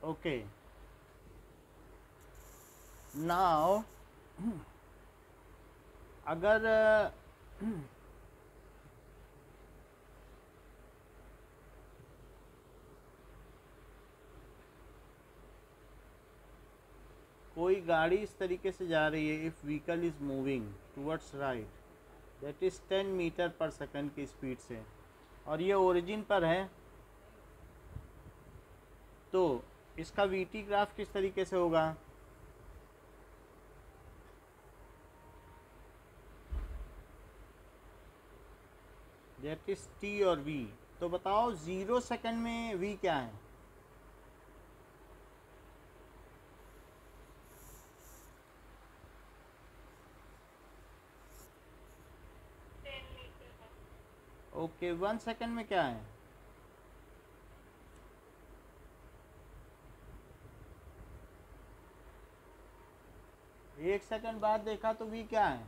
Okay, now अगर कोई गाड़ी इस तरीके से जा रही है, if vehicle is moving towards right, that is 10 metre per second की स्पीड से, और ये ओरिजिन पर है, तो इसका वीटी ग्राफ किस तरीके से होगा? दैट इज़ टी और वी। तो बताओ 0 सेकंड में वी क्या है? ओके, 1 सेकंड में क्या है? एक सेकंड बाद देखा तो वी क्या है?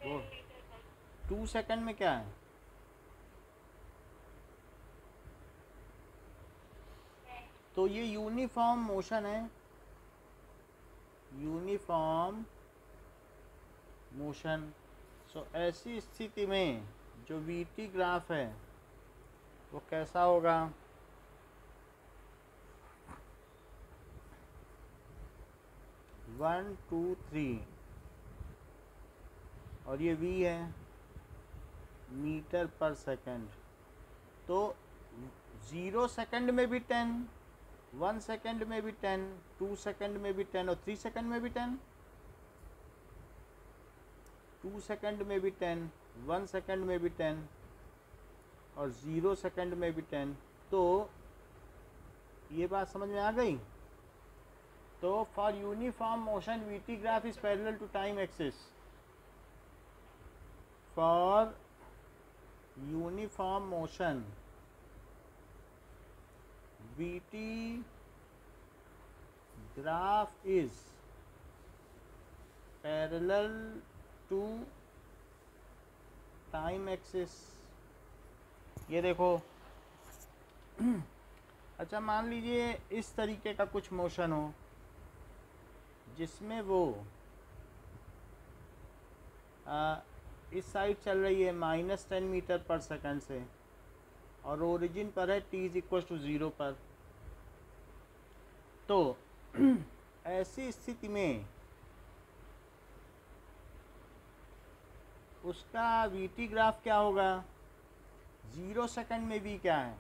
वो 2 सेकंड में क्या है? तो ये यूनिफॉर्म मोशन है, यूनिफॉर्म मोशन। सो ऐसी स्थिति में जो वीटी ग्राफ है वो कैसा होगा? वन टू थ्री, और ये वी है, मीटर पर सेकंड। तो 0 सेकंड में भी 10, 1 सेकंड में भी 10, 2 सेकंड में भी 10, और 3 सेकंड में भी 10, 2 सेकंड में भी 10, 1 सेकंड में भी 10, और 0 सेकंड में भी 10। तो ये बात समझ में आ गई? तो for uniform motion VT graph is parallel to time axis. For uniform motion VT graph is parallel to time axis. ये देखो अच्छा, मान लीजिए इस तरीके का कुछ मोशन हो जिसमें वो इस साइड चल रही है -10 मीटर पर सेकंड से, और ओरिजिन पर है t इज इक्वल टू 0 पर। तो ऐसी स्थिति में उसका वीटी ग्राफ क्या होगा? 0 सेकंड में भी क्या है?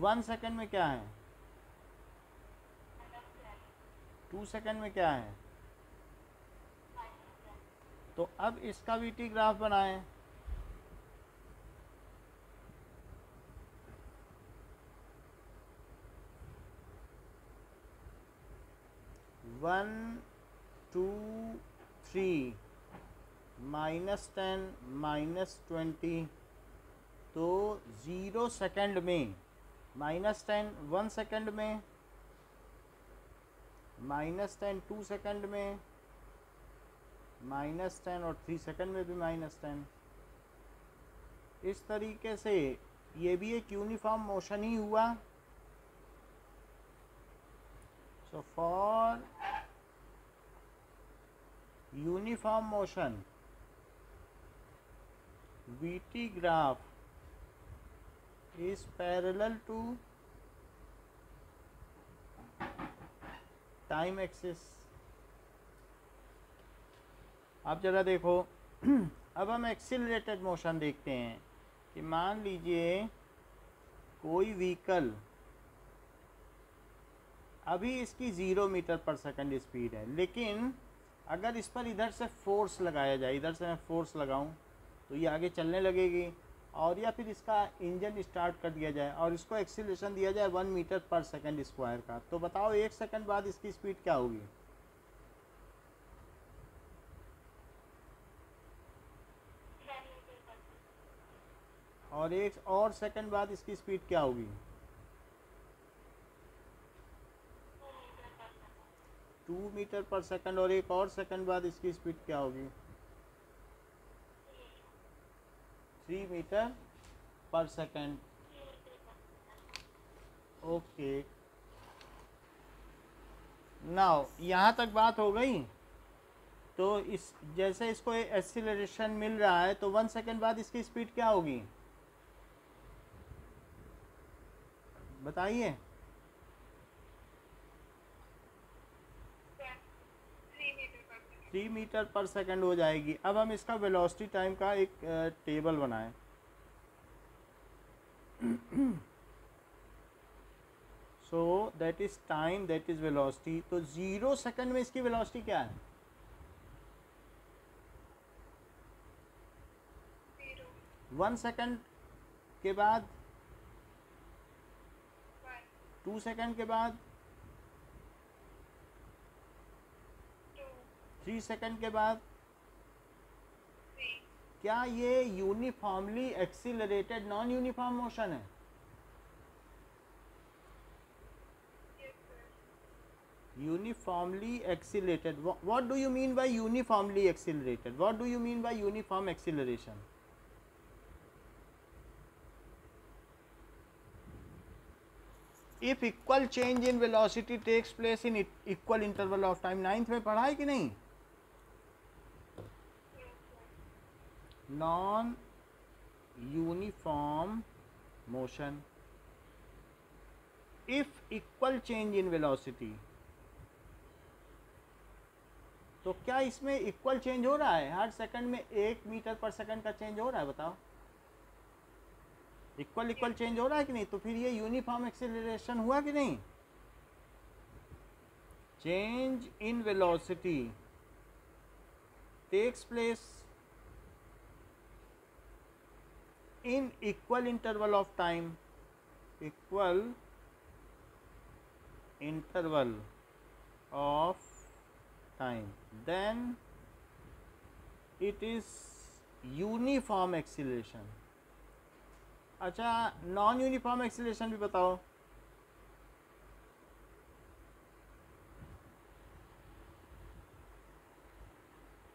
1 सेकंड में क्या है? 2 सेकंड में क्या है? तो अब इसका वीटी ग्राफ बनाएं। वन टू थ्री, -10 -20, तो 0 सेकंड में -10, 1 सेकंड में -10, 2 सेकंड में -10, और 3 सेकंड में भी -10। इस तरीके से ये भी एक यूनिफॉर्म मोशन ही हुआ। So for uniform motion VT graph is parallel to time axis. आप जरा देखो अब हम एक्सिलरेटेड मोशन देखते हैं कि मान लीजिए कोई व्हीकल, अभी इसकी 0 मीटर पर सेकंड स्पीड है, लेकिन अगर इस पर इधर से फोर्स लगाया जाए, इधर से मैं फोर्स लगाऊं तो ये आगे चलने लगेगी, और या फिर इसका इंजन स्टार्ट कर दिया जाए और इसको एक्सीलरेशन दिया जाए 1 मीटर पर सेकंड स्क्वायर का, तो बताओ 1 सेकंड बाद इसकी स्पीड क्या होगी? और 1 सेकंड बाद इसकी स्पीड क्या होगी? 2 मीटर पर सेकंड, और 1 सेकंड बाद इसकी स्पीड क्या होगी? 3 मीटर पर सेकेंड। ओके, नाउ यहाँ तक बात हो गई। तो इस जैसे इसको एक्सीलरेशन मिल रहा है तो 1 सेकेंड बाद इसकी स्पीड क्या होगी बताइए। 3 मीटर पर सेकेंड हो जाएगी। अब हम इसका वेलोसिटी टाइम का एक टेबल बनाएं। सो that is time, that is velocity. तो 0 सेकेंड में इसकी वेलोसिटी क्या है? 1 सेकेंड के बाद, 2 सेकेंड के बाद, 3 सेकेंड के बाद। क्या ये uniformly accelerated non uniform motion है? Uniformly accelerated. What do you mean by uniformly accelerated? What do you mean by uniform acceleration? If equal change in velocity takes place in equal interval of time. 9th में पढ़ा है कि नहीं? Non uniform motion. If equal change in velocity, तो क्या इसमें equal change हो रहा है? हर सेकंड में 1 मीटर पर सेकंड का चेंज हो रहा है? बताओ, इक्वल चेंज हो रहा है कि नहीं? तो फिर ये यूनिफॉर्म एक्सेलरेशन हुआ कि नहीं? Change in velocity takes place in equal interval of time, equal interval of time, then it is uniform acceleration. अच्छा, नॉन यूनिफॉर्म एक्सीलरेशन भी बताओ।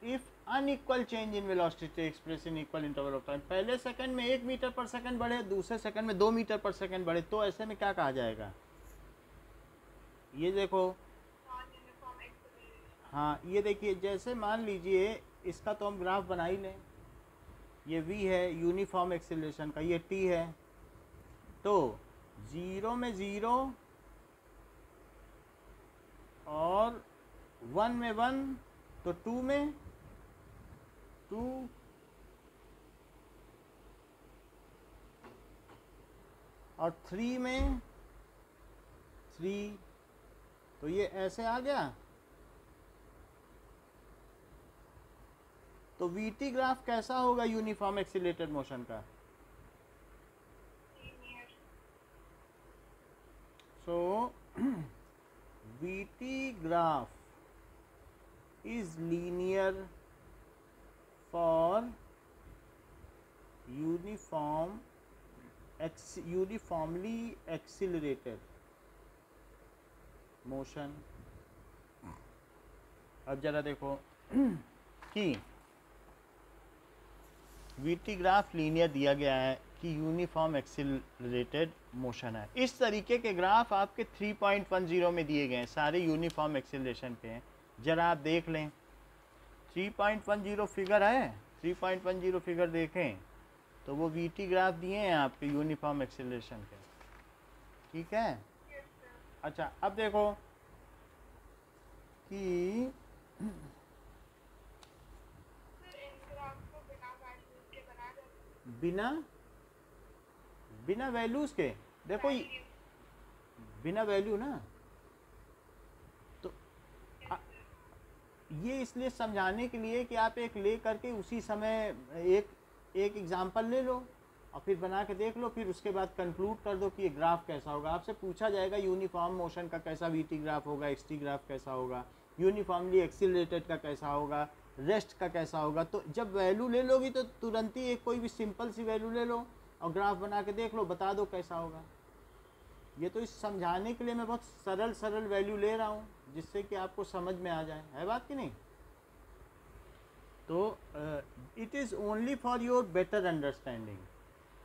If unequal change in velocity takes place in equal interval of time, पहले second में 1 metre per second बढ़े, दूसरे second में 2 metre per second बढ़े, तो ऐसे में क्या कहा जाएगा? ये देखो, हाँ ये देखिए, जैसे मान लीजिए इसका तो हम ग्राफ बना ही लें। ये v है यूनिफॉर्म एक्सीलरेशन का, ये t है। तो 0 में 0 और 1 में 1, तो 2 में 2 और 3 में 3। तो ये ऐसे आ गया। तो वीटी ग्राफ कैसा होगा यूनिफॉर्म एक्सीलरेटेड मोशन का? So VT graph is linear for uniformly accelerated motion. अब जरा देखो कि वीटी ग्राफ लीनियर दिया गया है कि यूनिफॉर्म एक्सीलरेटेड मोशन है। इस तरीके के ग्राफ आपके 3.10 में दिए गए हैं, सारे यूनिफॉर्म एक्सीलरेशन पे हैं। जरा आप देख लें, 3.10 फिगर है, 3.10 फिगर देखें तो वो वीटी ग्राफ दिए हैं आपके यूनिफॉर्म एक्सीलरेशन के। ठीक है, अच्छा अब देखो कि बिना वैल्यूज के, देखो बिना वैल्यू ना, तो ये इसलिए समझाने के लिए कि आप एक ले करके उसी समय एक एग्जांपल ले लो और फिर बना के देख लो, फिर उसके बाद कंक्लूड कर दो कि ये ग्राफ कैसा होगा। आपसे पूछा जाएगा यूनिफॉर्म मोशन का कैसा वीटी ग्राफ होगा, एक्सटी ग्राफ कैसा होगा, यूनिफॉर्मली एक्सीलरेटेड का कैसा होगा, रेस्ट का कैसा होगा। तो जब वैल्यू ले लोगी तो तुरंत ही एक कोई भी सिंपल सी वैल्यू ले लो और ग्राफ बना के देख लो, बता दो कैसा होगा। ये तो इस समझाने के लिए मैं बहुत सरल वैल्यू ले रहा हूँ जिससे कि आपको समझ में आ जाए, है बात कि नहीं? तो it is only for your better understanding.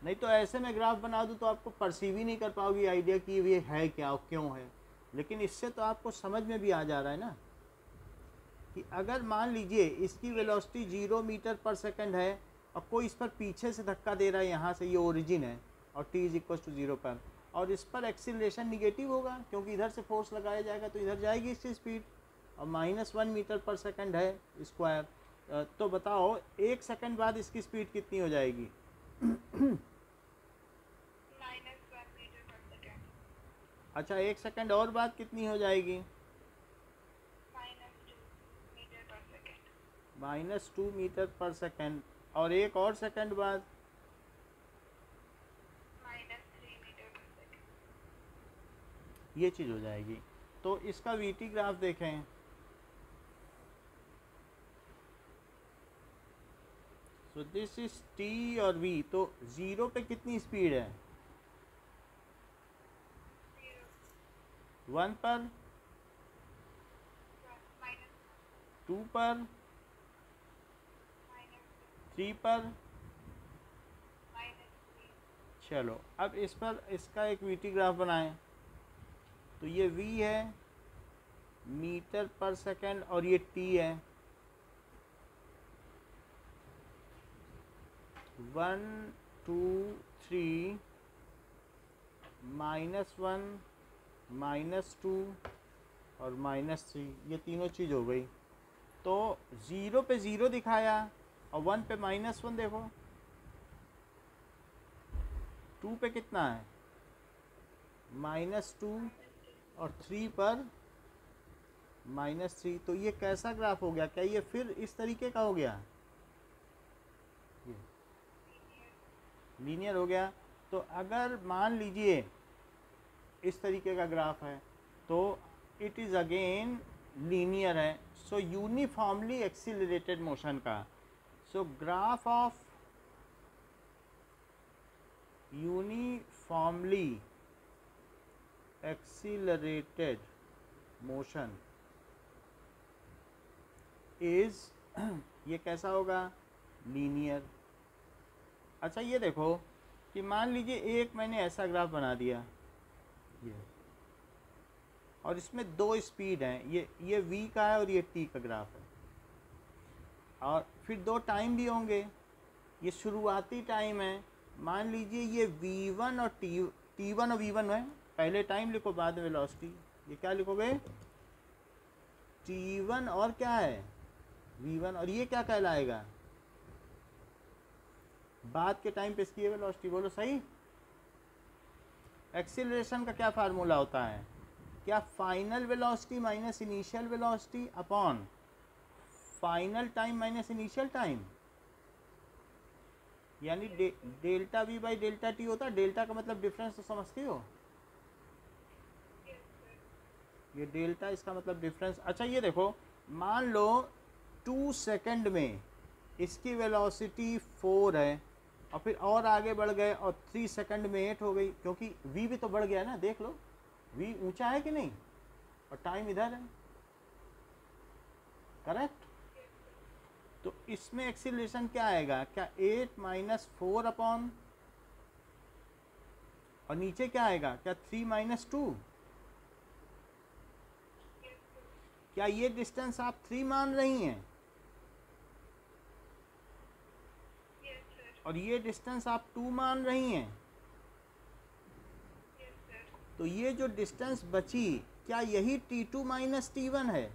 नहीं तो ऐसे में ग्राफ बना दूँ तो आपको परसीव ही नहीं कर पाओगी आइडिया कि ये है क्या और क्यों है। लेकिन इससे तो आपको समझ में भी आ जा रहा है ना कि अगर मान लीजिए इसकी वेलोसिटी 0 मीटर पर सेकंड है और कोई इस पर पीछे से धक्का दे रहा है, यहाँ से ये ओरिजिन है और t इज इक्वल टू 0 पर, और इस पर एक्सीलरेशन निगेटिव होगा क्योंकि इधर से फोर्स लगाया जाएगा तो इधर जाएगी इसकी स्पीड, और -1 मीटर पर सेकंड है स्क्वायर। तो बताओ 1 सेकंड बाद इसकी स्पीड कितनी हो जाएगी? -1 मीटर पर सेकंड। अच्छा 1 सेकंड और बाद कितनी हो जाएगी? -2 metre per second. -2 metre per second, और एक और सेकंड बाद -3 मीटर पर सेकंड। ये चीज़ हो जाएगी। तो इसका वीटी ग्राफ देखें, सो दिस इज टी और वी। तो 0 पे कितनी स्पीड है? 1 पर, 2 पर, 3 पर। चलो अब इस पर इसका एक वीटी ग्राफ बनाएं। तो ये v है मीटर पर सेकंड और ये t है। 1 2 3 -1 -2 और -3, ये तीनों चीज़ हो गई। तो 0 पे 0 दिखाया और 1 पे -1 देखो, 2 पे कितना है? -2 और 3 पर -3। तो ये कैसा ग्राफ हो गया? क्या ये फिर इस तरीके का हो गया? लीनियर हो गया। तो अगर मान लीजिए इस तरीके का ग्राफ है तो इट इज़ अगेन लीनियर है। सो यूनिफॉर्मली एक्सीलरेटेड मोशन का, सो graph of uniformly accelerated motion is ये कैसा होगा? लीनियर। अच्छा ये देखो कि मान लीजिए एक मैंने ऐसा ग्राफ बना दिया ये, और इसमें 2 स्पीड हैं, ये v का है और ये t का ग्राफ है, और फिर 2 टाइम भी होंगे। ये शुरुआती टाइम है, मान लीजिए ये v1 और t1 और v1 है। पहले टाइम लिखो बाद में वेलोसिटी। ये क्या लिखोगे? t1 और क्या है? v1, और ये क्या कहलाएगा? बाद के टाइम पे इसकी वेलोसिटी। बोलो सही। एक्सीलरेशन का क्या फार्मूला होता है? क्या final velocity minus initial velocity upon final time minus initial time, यानी delta V by delta T होता है। डेल्टा का मतलब डिफरेंस, तो समझती हो? ये डेल्टा इसका मतलब डिफरेंस। अच्छा ये देखो, मान लो 2 सेकंड में इसकी वेलोसिटी 4 है और फिर और आगे बढ़ गए और 3 सेकंड में 8 हो गई, क्योंकि v भी तो बढ़ गया ना। देख लो v ऊंचा है कि नहीं, और टाइम इधर है, करेक्ट? तो इसमें एक्सीलरेशन क्या आएगा? क्या 8 - 4 अपॉन, और नीचे क्या आएगा? क्या 3 - 2? क्या ये डिस्टेंस आप 3 मान रही हैं? और ये डिस्टेंस आप 2 मान रही हैं? तो ये जो डिस्टेंस बची, क्या यही t2 - t1 है?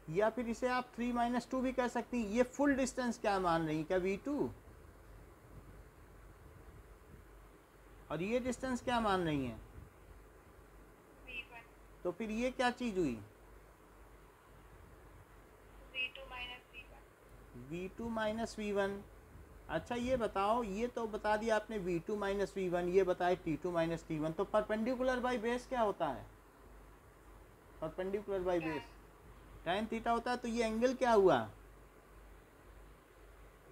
या फिर इसे आप 3 - 2 भी कह सकती हैं। ये फुल डिस्टेंस क्या मान रही हैं? क्या v2? और ये डिस्टेंस क्या मान रही हैं? v1। तो फिर ये क्या चीज़ हुई? v2 - v1। अच्छा ये बताओ, ये तो बता दिया आपने v2 - v1, ये बताए t2 - t1। तो परपेंडिकुलर बाई बेस क्या होता है? Perpendicular by base tan theta होता है। तो ये एंगल क्या हुआ?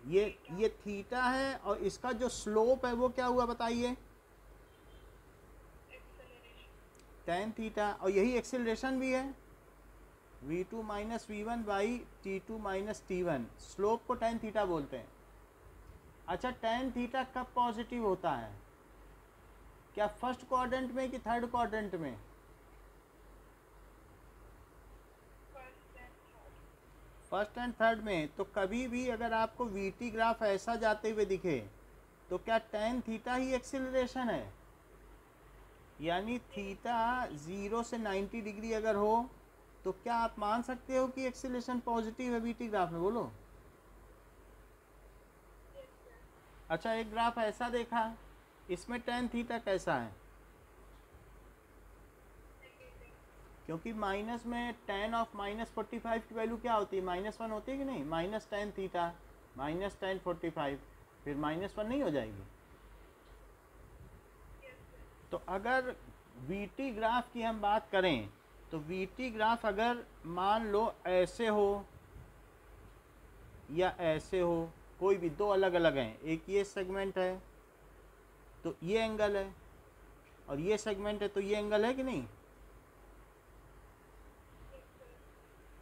ये थीटा है, और इसका जो स्लोप है वो क्या हुआ बताइए? tan theta. और यही एक्सीलरेशन भी है। v2 minus v1 by t2 minus t1, slope को tan थीटा बोलते हैं। अच्छा, tan थीटा कब पॉजिटिव होता है? क्या फर्स्ट क्वाड्रेंट में कि थर्ड क्वाड्रेंट में? फर्स्ट एंड थर्ड में। तो कभी भी अगर आपको वीटी ग्राफ ऐसा जाते हुए दिखे तो क्या tan थीटा ही एक्सीलरेशन है? यानी थीटा 0 से 90 डिग्री अगर हो तो क्या आप मान सकते हो कि एक्सीलरेशन पॉजिटिव है वीटी ग्राफ में? बोलो। अच्छा, एक ग्राफ ऐसा देखा, इसमें tan थीटा कैसा है? क्योंकि माइनस में tan ऑफ -45 की वैल्यू क्या होती है? -1 होती है कि नहीं? Minus tan theta minus tan 45, फिर -1 नहीं हो जाएगी? तो अगर वीटी ग्राफ की हम बात करें तो वीटी ग्राफ अगर मान लो ऐसे हो या ऐसे हो, कोई भी दो अलग अलग हैं, एक ये सेगमेंट है तो ये एंगल है, और ये सेगमेंट है तो ये एंगल है कि नहीं?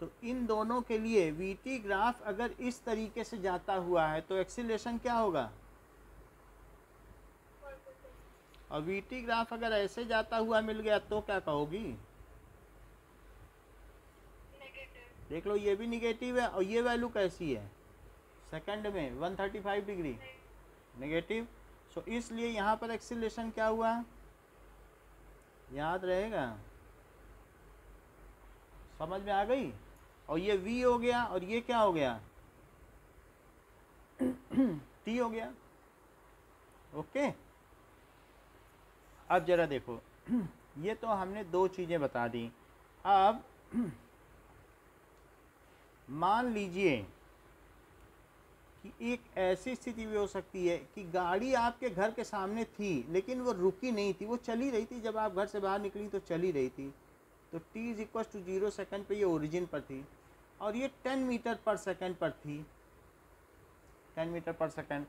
तो इन दोनों के लिए वीटी ग्राफ अगर इस तरीके से जाता हुआ है तो एक्सीलरेशन क्या होगा? और वीटी ग्राफ अगर ऐसे जाता हुआ मिल गया तो क्या कहोगी? देख लो, ये भी निगेटिव है, और ये वैल्यू कैसी है? सेकंड में 135 डिग्री नेगेटिव। सो इसलिए यहाँ पर एक्सीलरेशन क्या हुआ? याद रहेगा? समझ में आ गई? और ये v हो गया, और ये क्या हो गया? t हो गया। ओके, अब जरा देखो, ये तो हमने दो चीज़ें बता दी। अब मान लीजिए कि एक ऐसी स्थिति भी हो सकती है कि गाड़ी आपके घर के सामने थी लेकिन वो रुकी नहीं थी, वो चली रही थी। जब आप घर से बाहर निकली तो चली रही थी। तो t = 0 सेकंड पे ये ओरिजिन पर थी, और ये 10 मीटर पर सेकंड पर थी, 10 मीटर पर सेकंड,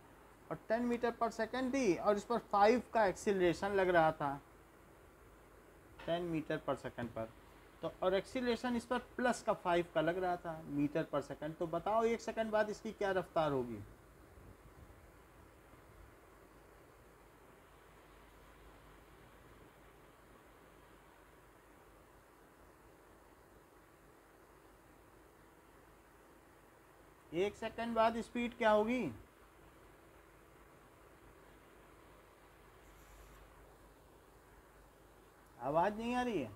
और 10 मीटर पर सेकंड थी, और इस पर 5 का एक्सीलरेशन लग रहा था 10 मीटर पर सेकंड पर। तो और एक्सीलरेशन इस पर प्लस का 5 का लग रहा था मीटर पर सेकंड। तो बताओ 1 सेकंड बाद इसकी क्या रफ्तार होगी? एक सेकंड बाद स्पीड क्या होगी? आवाज नहीं आ रही है?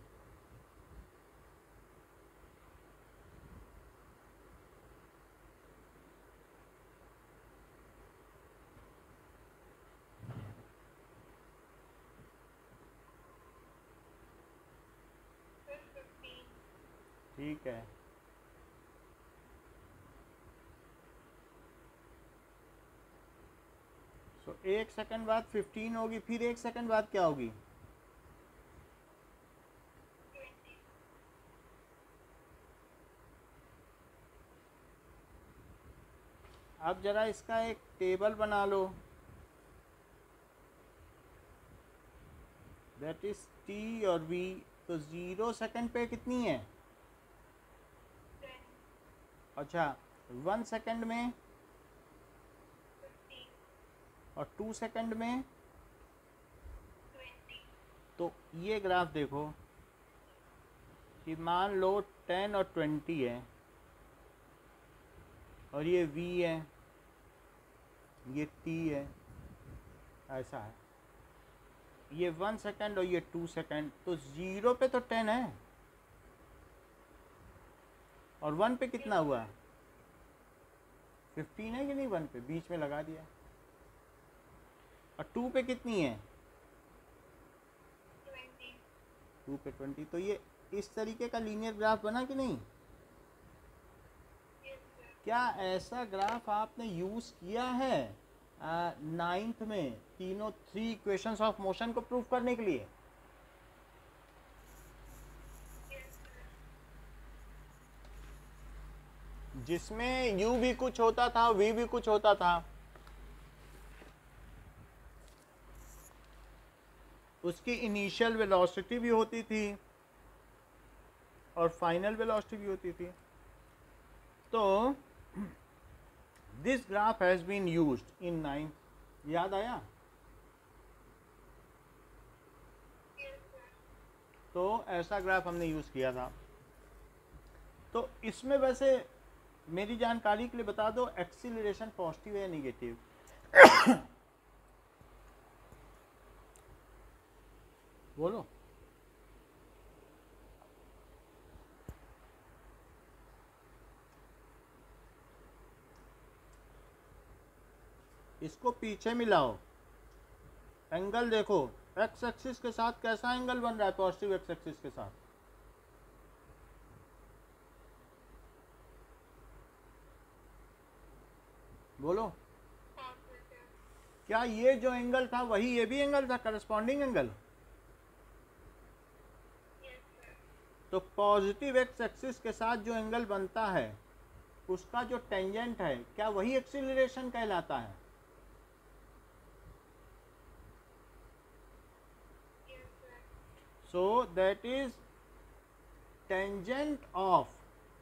ठीक है, तो 1 सेकंड बाद 15 होगी, फिर 1 सेकंड बाद क्या होगी? अब जरा इसका एक टेबल बना लो, दैट इज टी और वी। तो 0 सेकंड पे कितनी है? अच्छा, 1 सेकंड में और 2 सेकंड में। तो ये ग्राफ देखो कि मान लो 10 और 20 है, और ये v है, ये t है, ऐसा है। ये 1 सेकंड और ये 2 सेकंड। तो 0 पे तो 10 है, और 1 पे कितना हुआ? 15 है कि नहीं? 1 पे बीच में लगा दिया। और 2 पे कितनी है? 2 पे 20। तो ये इस तरीके का लीनियर ग्राफ बना कि नहीं? क्या ऐसा ग्राफ आपने यूज़ किया है 9th में तीनों 3 इक्वेशंस ऑफ मोशन को प्रूव करने के लिए? जिसमें u भी कुछ होता था, v भी कुछ होता था, उसकी इनिशियल वेलोसिटी भी होती थी, और फाइनल वेलोसिटी भी होती थी। तो this graph has been used in 9, याद आया? Yes, sir. तो ऐसा ग्राफ हमने यूज़ किया था। तो इसमें वैसे मेरी जानकारी के लिए बता दो, एक्सीलरेशन पॉजिटिव है या निगेटिव? बोलो। इसको पीछे मिलाओ, एंगल देखो, एक्स एक्सिस के साथ कैसा एंगल बन रहा है पॉजिटिव एक्स एक्सिस के साथ? बोलो। Positive. क्या ये जो एंगल था वही ये भी एंगल था, करस्पॉन्डिंग एंगल? Yes, sir. तो पॉजिटिव एक्स एक्सिस के साथ जो एंगल बनता है उसका जो टेंजेंट है, क्या वही एक्सीलरेशन कहलाता है? Yes, sir. So that is tangent of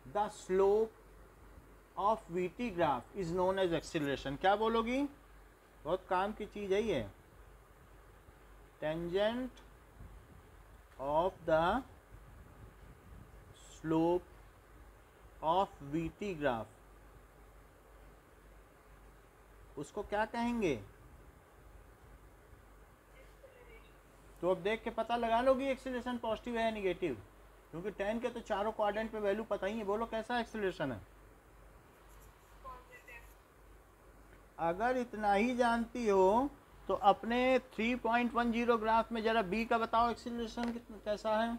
the slope of VT graph is known as acceleration. क्या बोलोगी? बहुत काम की चीज है ये। Tangent of the slope of VT graph, उसको क्या कहेंगे? Acceleration. तो अब देख के पता लगा लोगी एक्सीलरेशन पॉजिटिव है या निगेटिव, क्योंकि 10 के तो चारों क्वाड्रेंट पे वैल्यू पता ही है। बोलो कैसा एक्सीलरेशन है? Positive. अगर इतना ही जानती हो तो अपने 3.10 ग्राफ में जरा बी का बताओ एक्सीलरेशन कितना कैसा है?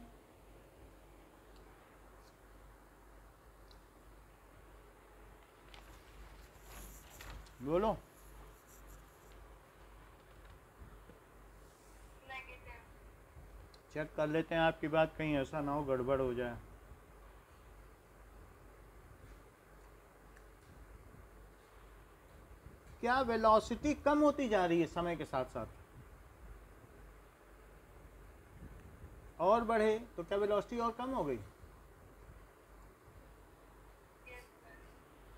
बोलो। Negative. चेक कर लेते हैं आपकी बात, कहीं ऐसा ना हो गड़बड़ हो जाए। क्या वेलोसिटी कम होती जा रही है समय के साथ साथ? और बढ़े तो क्या वेलोसिटी और कम हो गई? Yes, sir.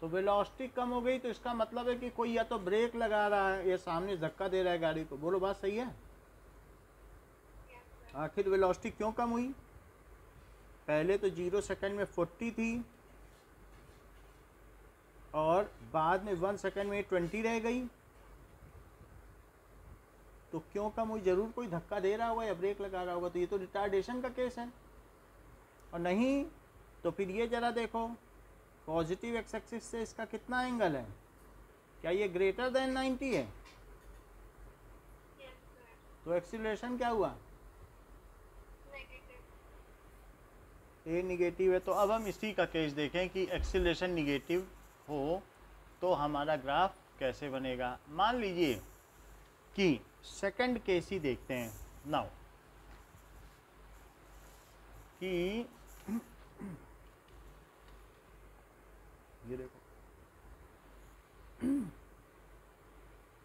तो वेलोसिटी कम हो गई तो इसका मतलब है कि कोई या तो ब्रेक लगा रहा है या सामने धक्का दे रहा है गाड़ी को। बोलो बात सही है? Yes, sir. आखिर वेलोसिटी क्यों कम हुई? पहले तो 0 सेकंड में 40 थी और बाद में 1 सेकंड में 20 रह गई। तो क्यों कम हुई? जरूर कोई धक्का दे रहा होगा या ब्रेक लगा रहा होगा। तो ये तो रिटार्डेशन का केस है। और नहीं तो फिर ये जरा देखो, पॉजिटिव एक्स एक्सिस से इसका कितना एंगल है? क्या ये ग्रेटर देन 90 है? Yes, sir. तो एक्सीलरेशन क्या हुआ? Negative. ए निगेटिव है। तो अब हम इसी का केस देखें कि एक्सीलरेशन निगेटिव हो तो हमारा ग्राफ कैसे बनेगा। मान लीजिए कि सेकंड केस ही देखते हैं नाउ, कि ये देखो,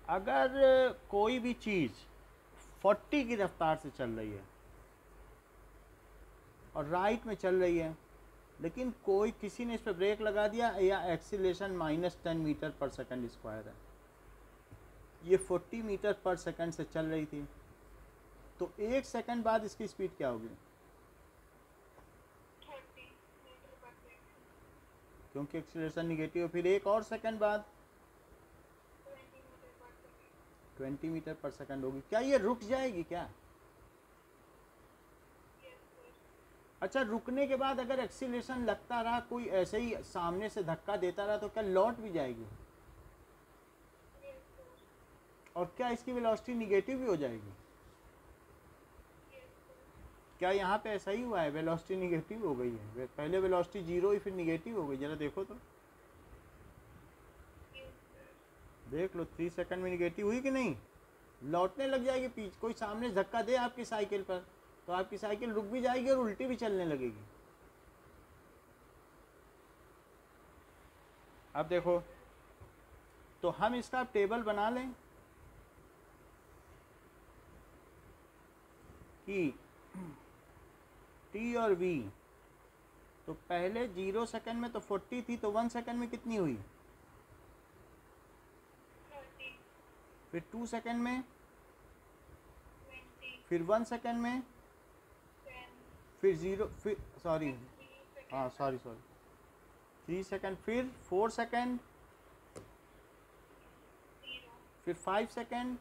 अगर कोई भी चीज 40 की रफ्तार से चल रही है और राइट में चल रही है, लेकिन कोई किसी ने इस पर ब्रेक लगा दिया या acceleration -10 metre per second square है, ये 40 मीटर पर सेकंड से चल रही थी, तो 1 सेकंड बाद इसकी स्पीड क्या होगी? 30 meter per second. क्योंकि एक्सीलरेशन निगेटिव है। फिर 1 और सेकंड बाद 20 meter per second. 20 metre per second होगी। क्या ये रुक जाएगी क्या? Yes, sir. अच्छा, रुकने के बाद अगर एक्सीलरेशन लगता रहा, कोई ऐसे ही सामने से धक्का देता रहा, तो क्या लौट भी जाएगी? Yes, sir. और क्या इसकी वेलोसिटी निगेटिव भी हो जाएगी? Yes, sir. क्या यहाँ पे ऐसा ही हुआ है, वेलोसिटी निगेटिव हो गई है? पहले वेलोसिटी 0 हुई फिर निगेटिव हो गई। जरा देखो तो, Yes, sir. देख लो 3 सेकंड में निगेटिव हुई कि नहीं? लौटने लग जाएगी पीछे। कोई सामने धक्का दे आपकी साइकिल पर तो आपकी साइकिल रुक भी जाएगी और उल्टी भी चलने लगेगी। अब देखो, तो हम इसका टेबल बना लें कि T और V तो पहले 0 सेकंड में तो 40 थी, तो 1 सेकंड में कितनी हुई? 30, फिर 2 सेकंड में, 20, फिर 1 सेकंड में, 10, फिर 0, फिर सॉरी 3 हाँ सेकंड, सॉरी 3 सेकंड, फिर 4 सेकंड, 0, फिर 5 सेकंड।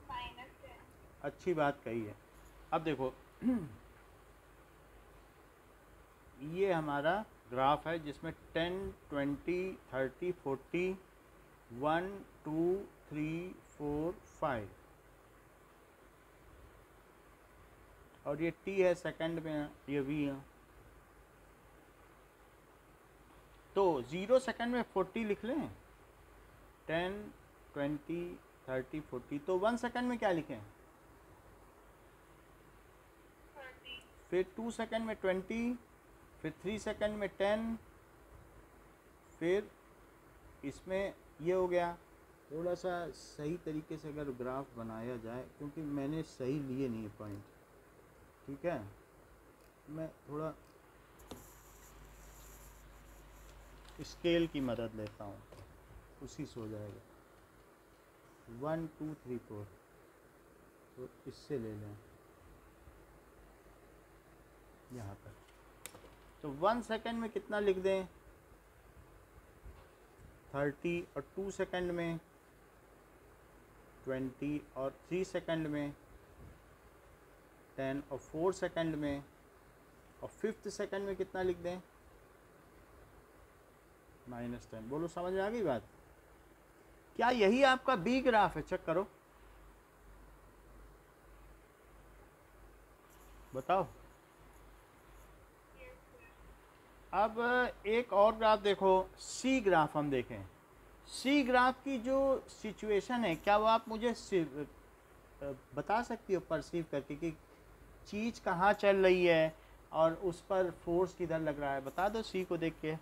-10, अच्छी बात कही है। अब देखो ये हमारा ग्राफ है जिसमें 10, 20, 30, 40, 1, 2, 3, 4, 5 और ये t है सेकंड में है, ये v है। तो 0 सेकंड में 40 लिख लें, 10, 20, 30, 40। तो 1 सेकंड में क्या लिखें? 30, फिर 2 सेकंड में 20, फिर 3 सेकंड में 10, फिर इसमें ये हो गया। थोड़ा सा सही तरीके से अगर ग्राफ बनाया जाए, क्योंकि मैंने सही लिए नहीं पॉइंट, ठीक है, मैं थोड़ा स्केल की मदद लेता हूँ, उसी से हो जाएगा। 1, 2, 3, 4, तो इससे ले लें यहाँ पर। तो 1 सेकंड में कितना लिख दें? 30, और 2 सेकंड में 20, और 3 सेकंड में 10, और 4 सेकंड में, और 5th सेकंड में कितना लिख दें? -10। बोलो समझ में आ गई बात? क्या यही आपका बी ग्राफ है? चेक करो, बताओ। yes sir, अब एक और ग्राफ देखो, सी ग्राफ हम देखें। सी ग्राफ की जो सिचुएशन है, क्या वो आप मुझे बता सकती हो परसीव करके कि चीज़ कहाँ चल रही है और उस पर फोर्स किधर लग रहा है? बता दो सी को देख के,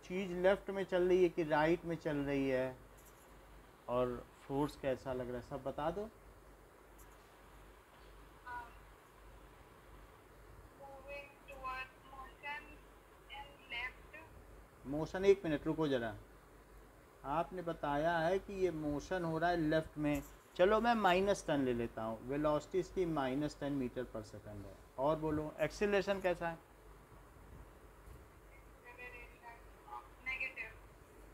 चीज़ लेफ्ट में चल रही है कि राइट में चल रही है, और फोर्स कैसा लग रहा है, सब बता दो। moving towards motion and left, motion, एक मिनट रुको ज़रा, आपने बताया है कि ये मोशन हो रहा है लेफ़्ट में। चलो मैं -10 ले लेता हूँ, वेलोसिटी इसकी -10 मीटर पर सेकंड है। और बोलो एक्सीलरेशन कैसा है? acceleration negative,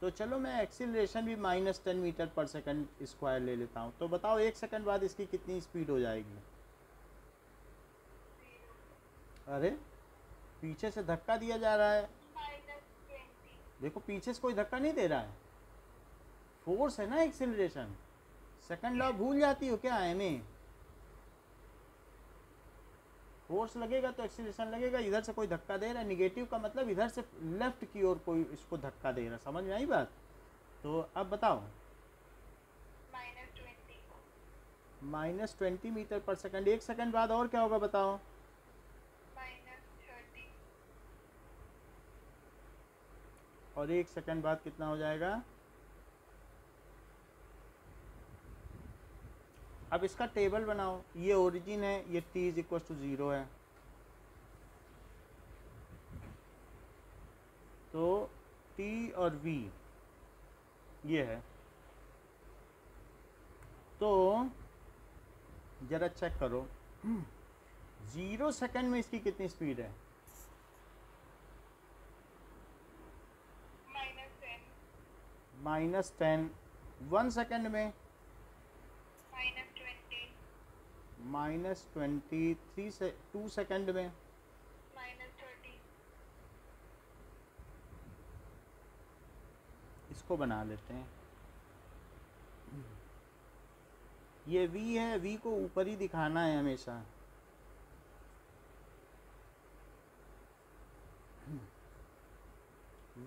तो चलो मैं एक्सीलरेशन भी -10 मीटर पर सेकंड स्क्वायर ले लेता हूँ। तो बताओ 1 सेकंड बाद इसकी कितनी स्पीड हो जाएगी? 0, अरे पीछे से धक्का दिया जा रहा है, -20, देखो पीछे से कोई धक्का नहीं दे रहा है, फोर्स है ना एक्सीलरेशन। सेकंड लॉ भूल जाती हो क्या? में फोर्स लगेगा तो एक्सीलरेशन लगेगा। इधर से कोई धक्का दे रहा है, निगेटिव का मतलब इधर से लेफ्ट की ओर कोई इसको धक्का दे रहा है। समझ में आई बात? तो अब बताओ, -20, -20 मीटर पर सेकंड। 1 सेकंड बाद और क्या होगा बताओ? -30, और 1 सेकंड बाद कितना हो जाएगा? अब इसका टेबल बनाओ, ये ओरिजिन है, ये t = 0 है, तो t और v ये है। तो ज़रा चेक करो, 0 सेकंड में इसकी कितनी स्पीड है? -10। 1 सेकंड में -20। 2 सेकंड में -30, इसको बना लेते हैं। ये v है, v को ऊपर ही दिखाना है हमेशा।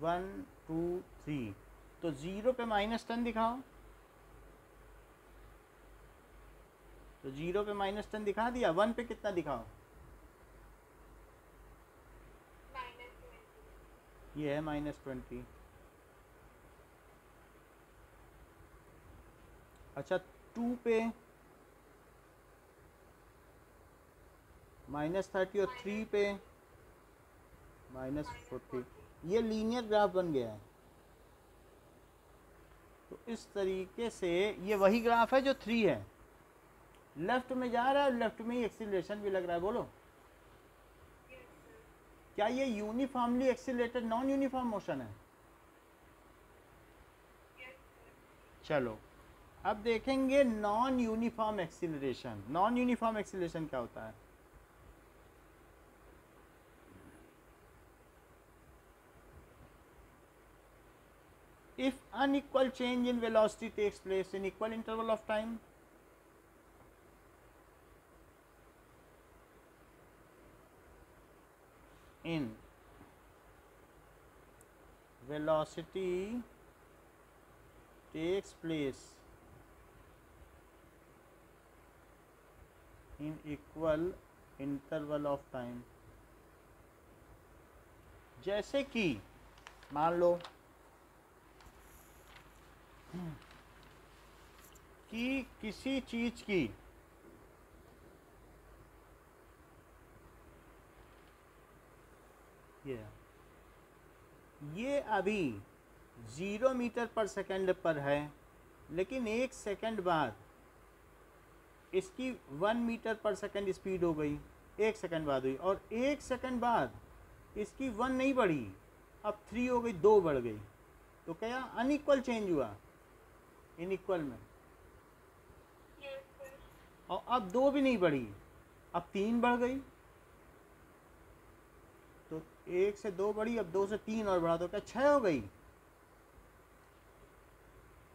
One, two, three. तो 0 पे -10 दिखाओ, तो 0 पे -10 दिखा दिया। 1 पे कितना दिखाओ? -20, ये है -20। अच्छा 2 पे -30 और 3 पे -40। ये लीनियर ग्राफ बन गया है। तो इस तरीके से ये वही ग्राफ है जो 3 है, लेफ्ट में जा रहा है और लेफ्ट में ही एक्सीलरेशन भी लग रहा है। बोलो, क्या ये uniformly accelerated non uniform motion है? चलो अब देखेंगे non uniform acceleration. Non uniform acceleration क्या होता है? If unequal change in velocity takes place in equal interval of time, in velocity takes place in equal interval of time, जैसे कि मान लो कि किसी चीज की ये अभी 0 मीटर पर सेकंड पर है, लेकिन 1 सेकंड बाद इसकी 1 मीटर पर सेकंड स्पीड हो गई, 1 सेकंड बाद हुई, और 1 सेकंड बाद इसकी 1 नहीं बढ़ी, अब 3 हो गई, 2 बढ़ गई। तो क्या अनइक्वल चेंज हुआ? इनइक्वल में। और अब 2 भी नहीं बढ़ी, अब 3 बढ़ गई। तो 1 से 2 बढ़ी, अब 2 से 3 और बढ़ा, तो क्या 6 हो गई?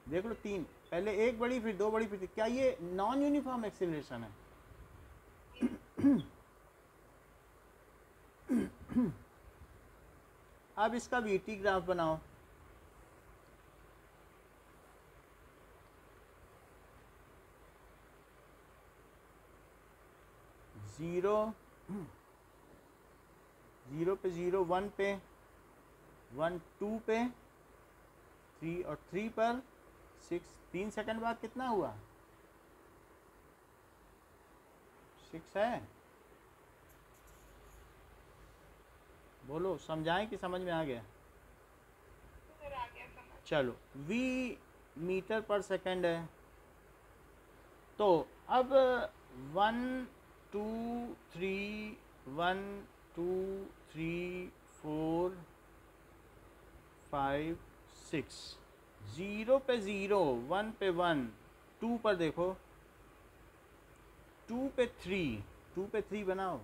देख लो, 3 पहले 1 बढ़ी, फिर 2 बढ़ी, फिर 3। क्या ये नॉन यूनिफॉर्म एक्सीलरेशन है? अब इसका वीटी ग्राफ बनाओ। जीरो पे 0, 1 पे 1, 2 पे 3 और 3 पर 6। 3 सेकंड बाद कितना हुआ? 6 है। बोलो, समझाएं कि समझ में आ गया? चलो, v मीटर पर सेकंड है, तो अब 1 2 3 1 2 3 4 5 6। 0 पे 0, 1 पे 1, 2 पर देखो, 2 पे 3, 2 पे 3 बनाओ,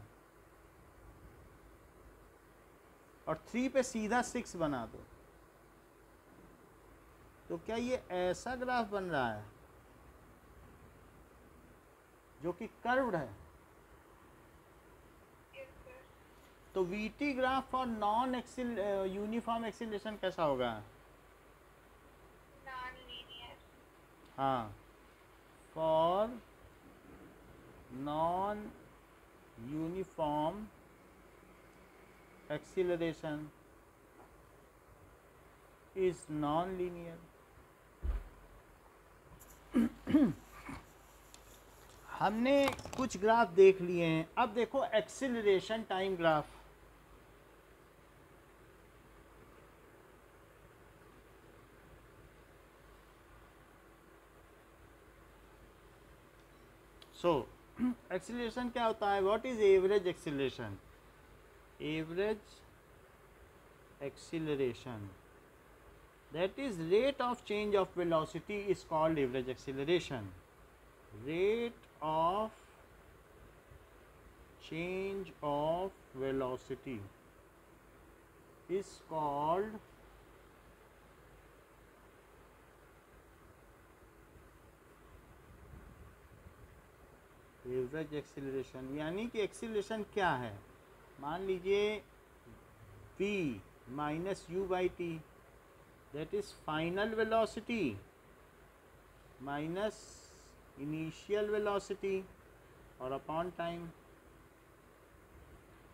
और 3 पे सीधा 6 बना दो। तो क्या ये ऐसा ग्राफ बन रहा है जो कि कर्व्ड है? तो VT graph for non uniform acceleration कैसा होगा? हाँ, for non uniform acceleration is non linear. हमने कुछ ग्राफ देख लिए हैं, अब देखो एक्सीलरेशन टाइम ग्राफ। सो एक्सीलरेशन क्या होता है? What is average acceleration? Average acceleration, that is rate of change of velocity, is called average acceleration. Rate of change of velocity is called average acceleration। यानी कि एक्सीलरेशन क्या है? मान लीजिए v minus u by T, that is final velocity minus initial velocity और upon time.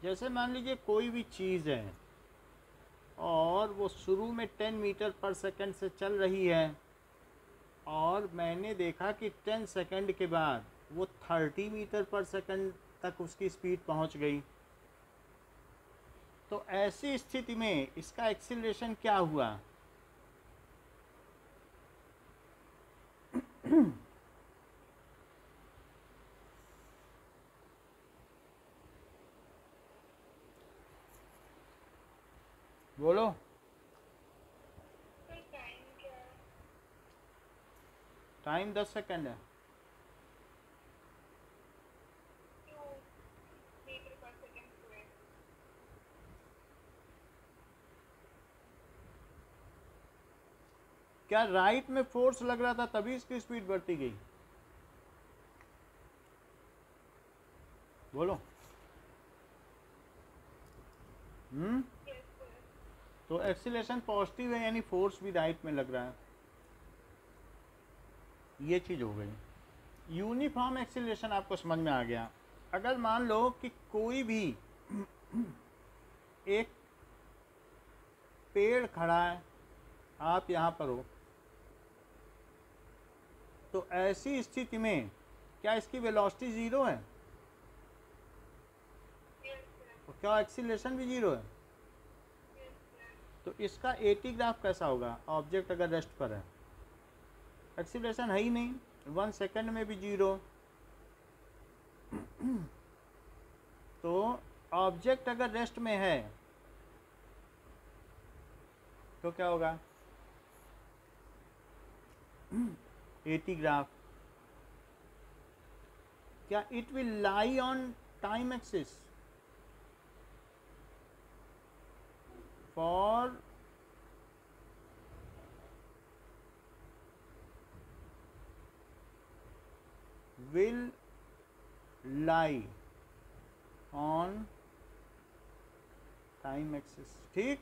जैसे मान लीजिए कोई भी चीज़ है और वो शुरू में 10 मीटर पर सेकंड से चल रही है, और मैंने देखा कि 10 सेकंड के बाद वो 30 मीटर पर सेकंड तक उसकी स्पीड पहुंच गई। तो ऐसी स्थिति में इसका एक्सीलरेशन क्या हुआ? बोलो। तो टाइम क्या है? टाइम 10 सेकंड है। 2 मीटर पर सेकंड स्क्वायर। क्या राइट में फोर्स लग रहा था तभी इसकी स्पीड बढ़ती गई? बोलो। Yes sir. तो एक्सीलरेशन पॉजिटिव है यानी फोर्स भी राइट में लग रहा है। ये चीज़ हो गई। यूनिफॉर्म एक्सीलरेशन आपको समझ में आ गया। अगर मान लो कि कोई भी एक पेड़ खड़ा है, आप यहाँ पर हो, तो ऐसी स्थिति में क्या इसकी वेलोसिटी ज़ीरो है? Yes sir. और क्या एक्सीलरेशन भी ज़ीरो है? Yes sir. तो इसका एटी ग्राफ कैसा होगा? ऑब्जेक्ट अगर रेस्ट पर है, एक्सीलरेशन है ही नहीं, 1 सेकंड में भी ज़ीरो। तो ऑब्जेक्ट अगर रेस्ट में है तो क्या होगा? AT graph. क्या it will lie on time axis for will lie on time axis। ठीक।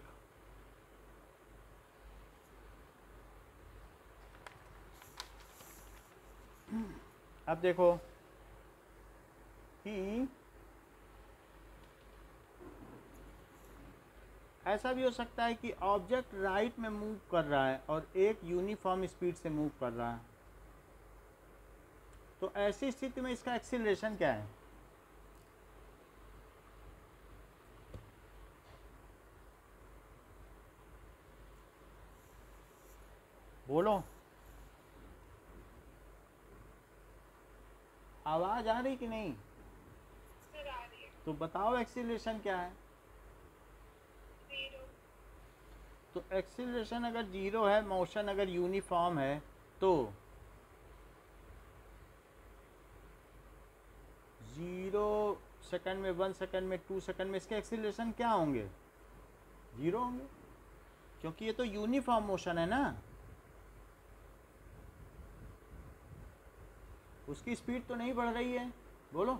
अब देखो कि ऐसा भी हो सकता है कि ऑब्जेक्ट राइट में मूव कर रहा है और एक यूनिफॉर्म स्पीड से मूव कर रहा है। तो ऐसी स्थिति में इसका एक्सीलरेशन क्या है? बोलो। आवाज आ रही कि नहीं? सर आ रही है। तो बताओ एक्सीलरेशन क्या है? 0। तो एक्सीलरेशन अगर जीरो है, मोशन अगर यूनिफॉर्म है, तो 0 सेकंड में, 1 सेकंड में, 2 सेकंड में इसके एक्सीलरेशन क्या होंगे? जीरो होंगे, क्योंकि ये तो यूनिफॉर्म मोशन है ना। उसकी स्पीड तो नहीं बढ़ रही है। बोलो।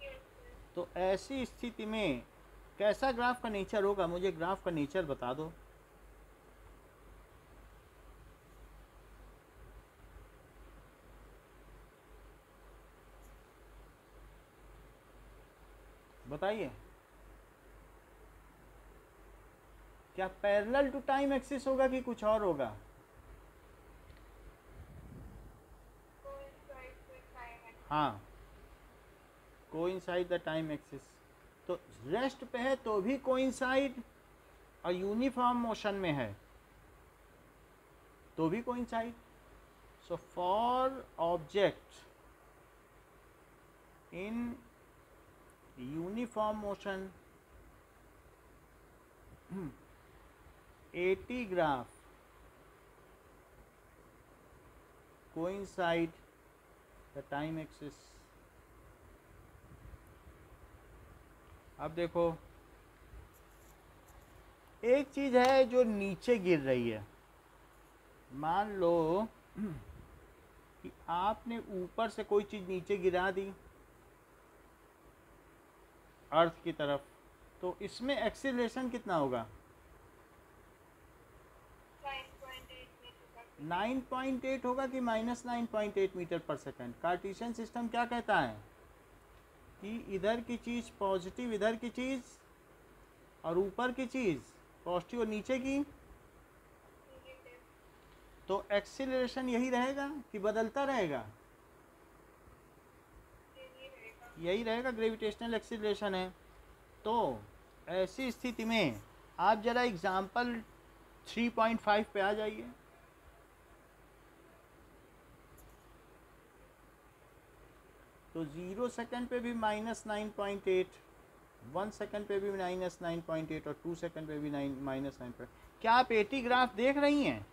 Yes sir. तो ऐसी स्थिति में कैसा ग्राफ का नेचर होगा? मुझे ग्राफ का नेचर बता दो। बताइए। क्या पैरेलल टू टाइम एक्सिस होगा कि कुछ और होगा? Coincide with time axis. हाँ, कोइंसाइड द टाइम एक्सिस। तो रेस्ट पे है तो भी कोइंसाइड, और यूनिफॉर्म मोशन में है तो भी coincide. So for object in uniform motion, eighty graph coincide the time axis. अब देखो, एक चीज है जो नीचे गिर रही है। मान लो कि आपने ऊपर से कोई चीज नीचे गिरा दी अर्थ की तरफ, तो इसमें एक्सीलरेशन कितना होगा? 9.8 मीटर पर सेकंड। 9.8 होगा कि -9.8 metre per second? Cartesian system क्या कहता है कि इधर की चीज़ पॉजिटिव, इधर की चीज़ और ऊपर की चीज़ पॉजिटिव और नीचे की, नेगेटिव। तो एक्सीलरेशन यही रहेगा कि बदलता रहेगा? यही रहेगा, ग्रेविटेशनल एक्सीलरेशन है। तो ऐसी स्थिति में आप ज़रा एग्जाम्पल 3.5 पे आ जाइए। तो 0 सेकंड पे भी -9.8, 1 सेकंड पे भी -9.8 और 2 सेकंड पे भी -9.8। क्या आप 80 ग्राफ देख रही हैं?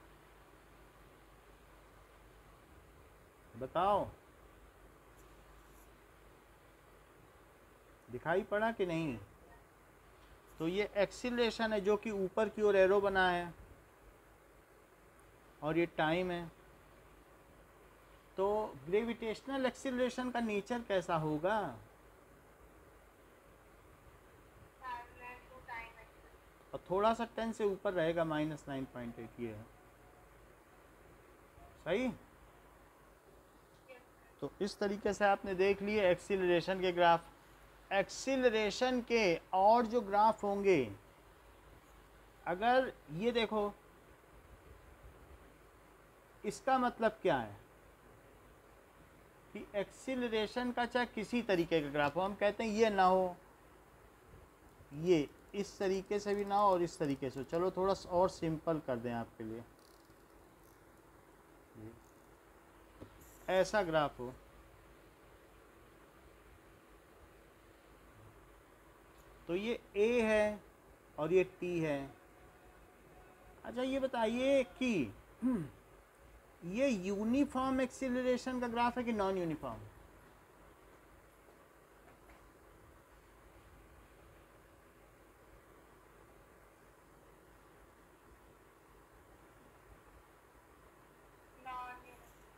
बताओ, दिखाई पड़ा कि नहीं? तो ये एक्सीलरेशन है जो कि ऊपर की ओर एरो बना है, और ये टाइम है। तो ग्रेविटेशनल एक्सीलरेशन का नेचर कैसा होगा? Parallel to time axis. और थोड़ा सा 10 से ऊपर रहेगा, -9.8। ये है सही। तो इस तरीके से आपने देख लिए एक्सीलरेशन के ग्राफ। एक्सीलरेशन के और जो ग्राफ होंगे, अगर ये देखो, इसका मतलब क्या है कि एक्सीलरेशन का चाहे किसी तरीके का ग्राफ हो, हम कहते हैं ये ना हो, ये इस तरीके से भी ना हो और इस तरीके से। चलो थोड़ा और सिंपल कर दें आपके लिए, ऐसा ग्राफ हो, तो ये A है और ये T है। अच्छा ये बताइए कि ये यूनिफॉर्म एक्सीलरेशन का ग्राफ है कि नॉन यूनिफॉर्म?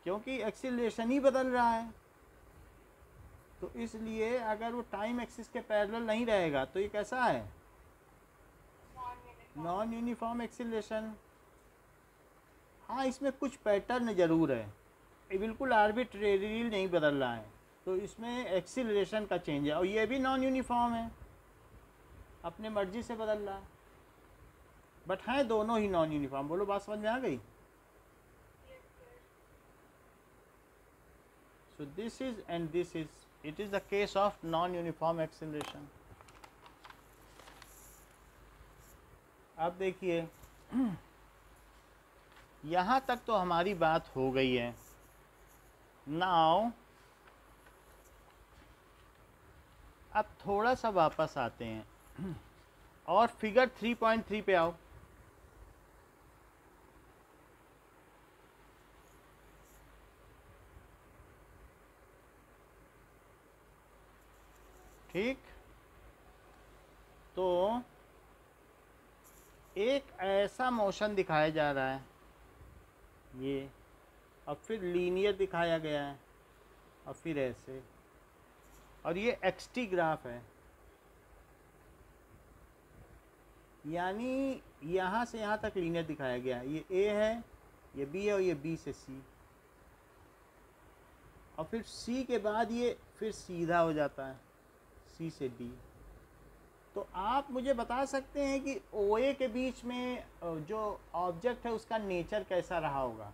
क्योंकि एक्सीलरेशन ही बदल रहा है, तो इसलिए अगर वो टाइम एक्सिस के पैरेलल नहीं रहेगा तो ये कैसा है? Non uniform acceleration. हाँ, इसमें कुछ पैटर्न ज़रूर है, ये बिल्कुल आर्बिट्रेरी नहीं बदल रहा है, तो इसमें एक्सीलरेशन का चेंज है। और ये भी नॉन यूनिफॉर्म है, अपने मर्जी से बदल रहा है, बट हैं दोनों ही नॉन यूनिफॉर्म। बोलो, बात समझ में आ गई? So this is and this is, it is the case of non-uniform acceleration. अब देखिए, यहाँ तक तो हमारी बात हो गई है। नाउ अब थोड़ा सा वापस आते हैं और फिगर 3.3 पे आओ। ठीक, तो एक ऐसा मोशन दिखाया जा रहा है, ये, और फिर लीनियर दिखाया गया है, और फिर ऐसे, और ये एक्सटी ग्राफ है। यानी यहाँ से यहाँ तक लीनियर दिखाया गया है। ये ए है, ये बी है, और ये बी से सी, और फिर सी के बाद ये फिर सीधा हो जाता है, सी से डी। तो आप मुझे बता सकते हैं कि ओ ए के बीच में जो ऑब्जेक्ट है उसका नेचर कैसा रहा होगा?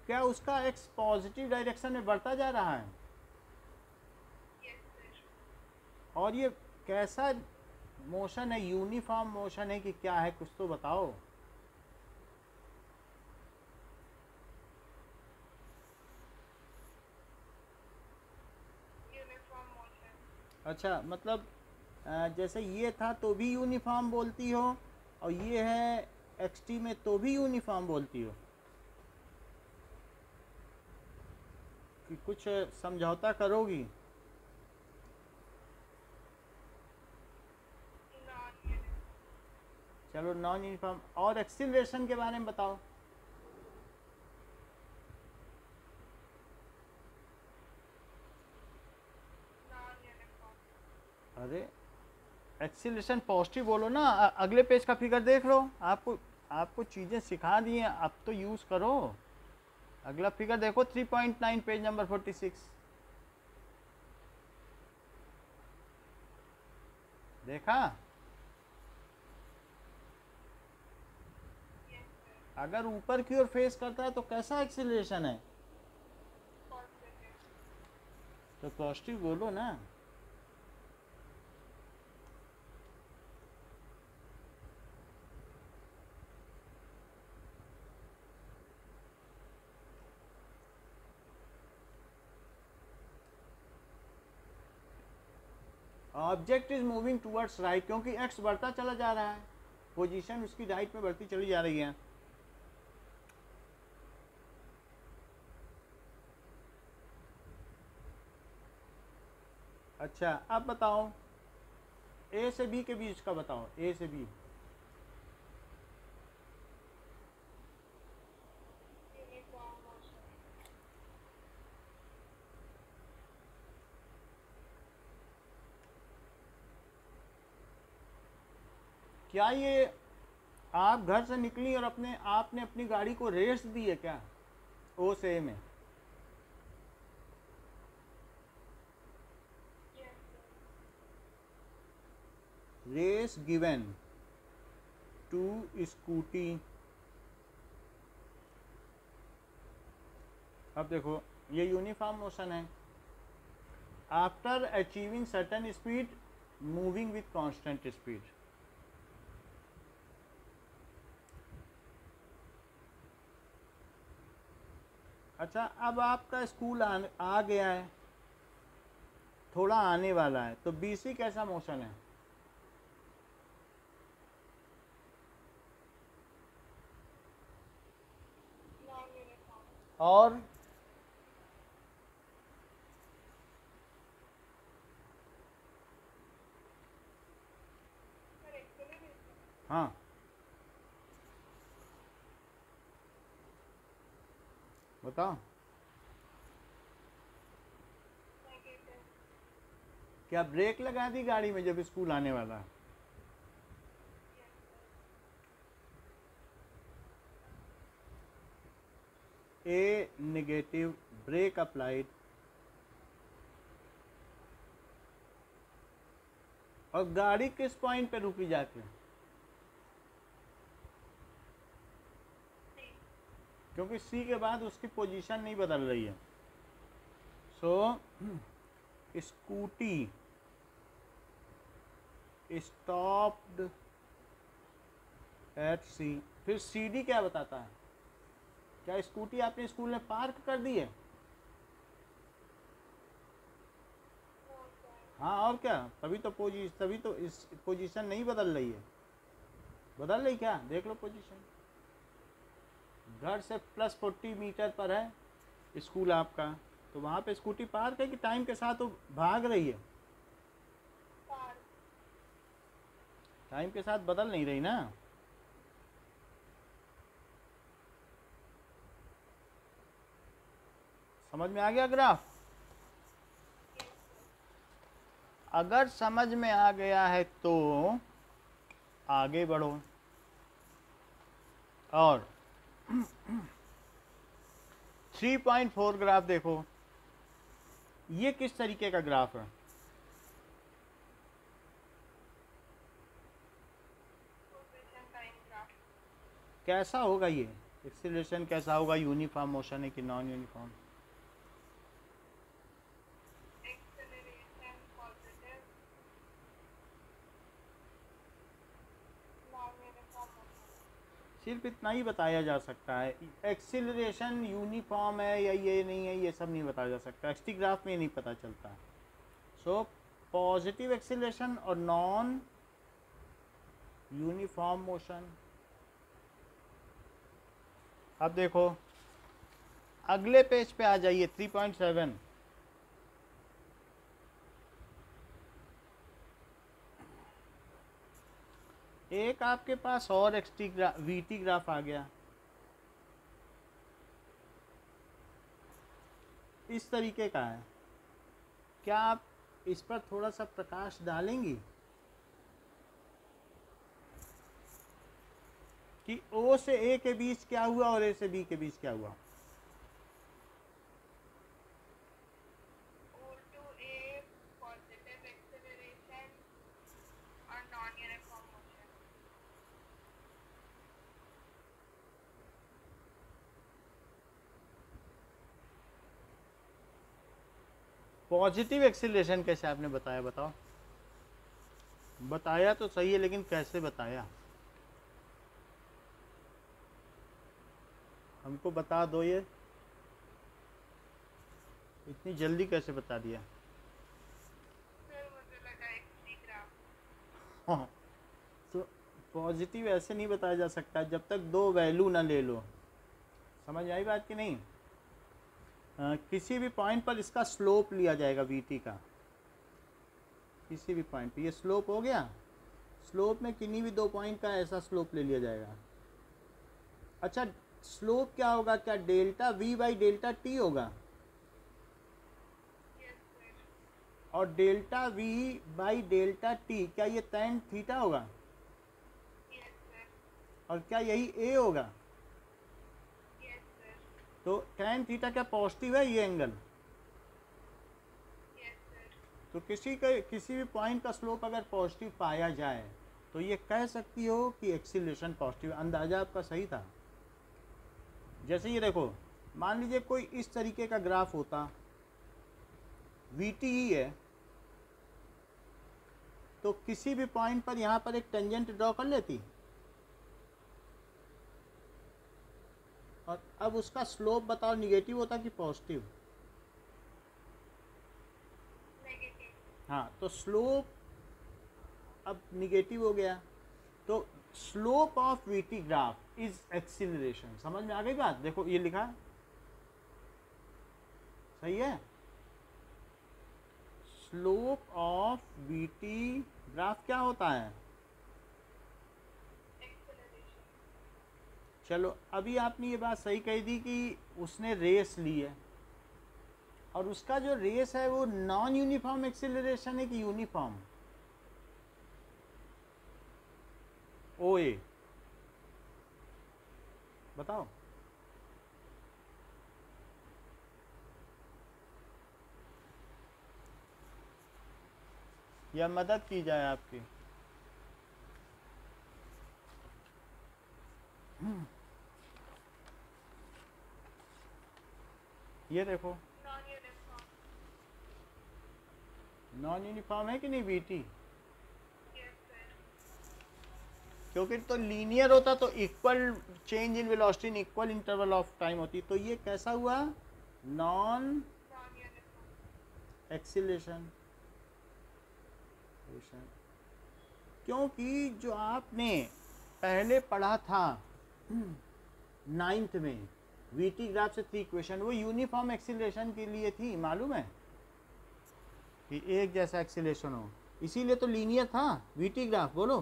क्या उसका एक्स पॉजिटिव डायरेक्शन में बढ़ता जा रहा है? और ये कैसा मोशन है? यूनिफॉर्म मोशन है कि क्या है? कुछ तो बताओ। Uniform motion. अच्छा, मतलब जैसे ये था तो भी यूनिफॉर्म बोलती हो, और ये है एक्सटी में तो भी यूनिफॉर्म बोलती हो, कि कुछ समझौता करोगी? चलो नॉन यूनिफॉर्म। और एक्सीलरेशन के बारे में बताओ। अरे एक्सीलरेशन पॉजिटिव बोलो ना। अगले पेज का फिगर देख लो, आपको चीज़ें सिखा दी हैं, अब तो यूज़ करो। अगला फिगर देखो, 3.9 पेज नंबर 46। देखा? अगर ऊपर की ओर फेस करता है तो कैसा एक्सीलरेशन है? positive. तो पॉजिटिव बोलो ना। Object is moving towards right, क्योंकि एक्स बढ़ता चला जा रहा है, पोजीशन उसकी राइट में बढ़ती चली जा रही है। अच्छा अब बताओ ए से बी के बीच का बताओ, ए से बी। Uniform motion. क्या ये आप घर से निकली और आपने अपनी गाड़ी को रेस दी है क्या ओ से ए में? Yes, sir. Race given to scooty. अब देखो ये यूनिफॉर्म मोशन है। After achieving certain speed moving with constant speed. अच्छा अब आपका स्कूल आ गया है, थोड़ा आने वाला है, तो बीसी कैसा मोशन है? Non-uniform. और Sir, acceleration. हाँ बताओ Negative. क्या ब्रेक लगा दी गाड़ी में जब स्कूल आने वाला है? Yes, sir. ए नेगेटिव ब्रेक अप्लाइड, और गाड़ी किस पॉइंट पे रुकी जाके? C. क्योंकि सी के बाद उसकी पोजीशन नहीं बदल रही है। सो स्कूटी स्टॉप्ड एट सी। फिर सी डी क्या बताता है? क्या स्कूटी आपने स्कूल में पार्क कर दी है? No, sir. हाँ और क्या, तभी तो इस पोजीशन नहीं बदल रही है। बदल रही क्या? देख लो पोजीशन। घर से +40 मीटर पर है स्कूल आपका, तो वहाँ पे स्कूटी पार्क है कि टाइम के साथ वो भाग रही है? Park. टाइम के साथ बदल नहीं रही ना। समझ में आ गया ग्राफ? Yes, sir. अगर समझ में आ गया है तो आगे बढ़ो। और 3.4 ग्राफ देखो, ये किस तरीके का ग्राफ है? Position time graph. कैसा होगा ये एक्सीलरेशन? कैसा होगा? यूनिफॉर्म मोशन है कि non uniform? Acceleration positive. Non-uniform motion. सिर्फ इतना ही बताया जा सकता है। एक्सीलरेशन यूनिफॉर्म है या ये नहीं है, ये सब नहीं बताया जा सकता। एक्सटी ग्राफ में नहीं पता चलता। सो पॉजिटिव एक्सीलरेशन और नॉन यूनिफॉर्म मोशन। अब देखो अगले पेज पे आ जाइए, 3.7। एक आपके पास और वीटी ग्राफ आ गया, इस तरीके का है। क्या आप इस पर थोड़ा सा प्रकाश डालेंगी कि ओ से ए के बीच क्या हुआ और ए से बी के बीच क्या हुआ? O to A positive acceleration or non-uniform motion. Positive acceleration कैसे आपने बताया, बताओ। बताया तो सही है, लेकिन कैसे बताया, हमको बता दो। ये इतनी जल्दी कैसे बता दिया? सर मुझे लगा एक्सी ग्राफ। हाँ, तो पॉजिटिव ऐसे नहीं बताया जा सकता जब तक दो वैल्यू ना ले लो। समझ आई बात कि नहीं? किसी भी पॉइंट पर इसका स्लोप लिया जाएगा वी टी का, किसी भी पॉइंट पे। ये स्लोप हो गया, स्लोप में किन्हीं भी दो पॉइंट का ऐसा स्लोप ले लिया जाएगा। अच्छा, स्लोप क्या होगा? क्या delta V by delta T होगा? Yes sir. और delta V by delta T क्या ये tan थीटा होगा? Yes sir. और क्या यही ए होगा? Yes sir. तो tan थीटा क्या पॉजिटिव है ये एंगल? Yes sir. तो किसी भी पॉइंट का स्लोप अगर पॉजिटिव पाया जाए तो ये कह सकती हो कि एक्सीलरेशन पॉजिटिव। अंदाजा आपका सही था। जैसे ये देखो, मान लीजिए कोई इस तरीके का ग्राफ होता, वी टी ही है, तो किसी भी पॉइंट पर यहाँ पर एक टेंजेंट ड्रॉ कर लेती, और अब उसका स्लोप बताओ निगेटिव होता कि पॉजिटिव? नेगेटिव। हाँ, तो स्लोप अब निगेटिव हो गया, तो slope of we T graph is acceleration. समझ में आ गई बात? देखो ये लिखा है, सही है। Slope of we T graph क्या होता है? एक्सेलरेशन। चलो, अभी आपने ये बात सही कही थी कि उसने रेस ली है, और उसका जो रेस है वो नॉन यूनिफॉर्म एक्सीलरेशन है कि यूनिफॉर्म? ओ ए, बताओ। या मदद की जाए आपकी? ये देखो, नॉन यूनिफॉर्म। नॉन यूनिफॉर्म है कि नहीं वी टी? Yes sir. क्योंकि तो लीनियर होता तो equal change in velocity in equal interval of time होती। तो ये कैसा हुआ? Non non uniform. एक्सीलरेशन। क्योंकि जो आपने पहले पढ़ा था 9th में वी टी ग्राफ से थ्री इक्वेशन, वो यूनिफॉर्म एक्सीलरेशन के लिए थी, मालूम है कि एक जैसा एक्सीलरेशन हो, इसीलिए तो लीनियर था वी टी ग्राफ। बोलो।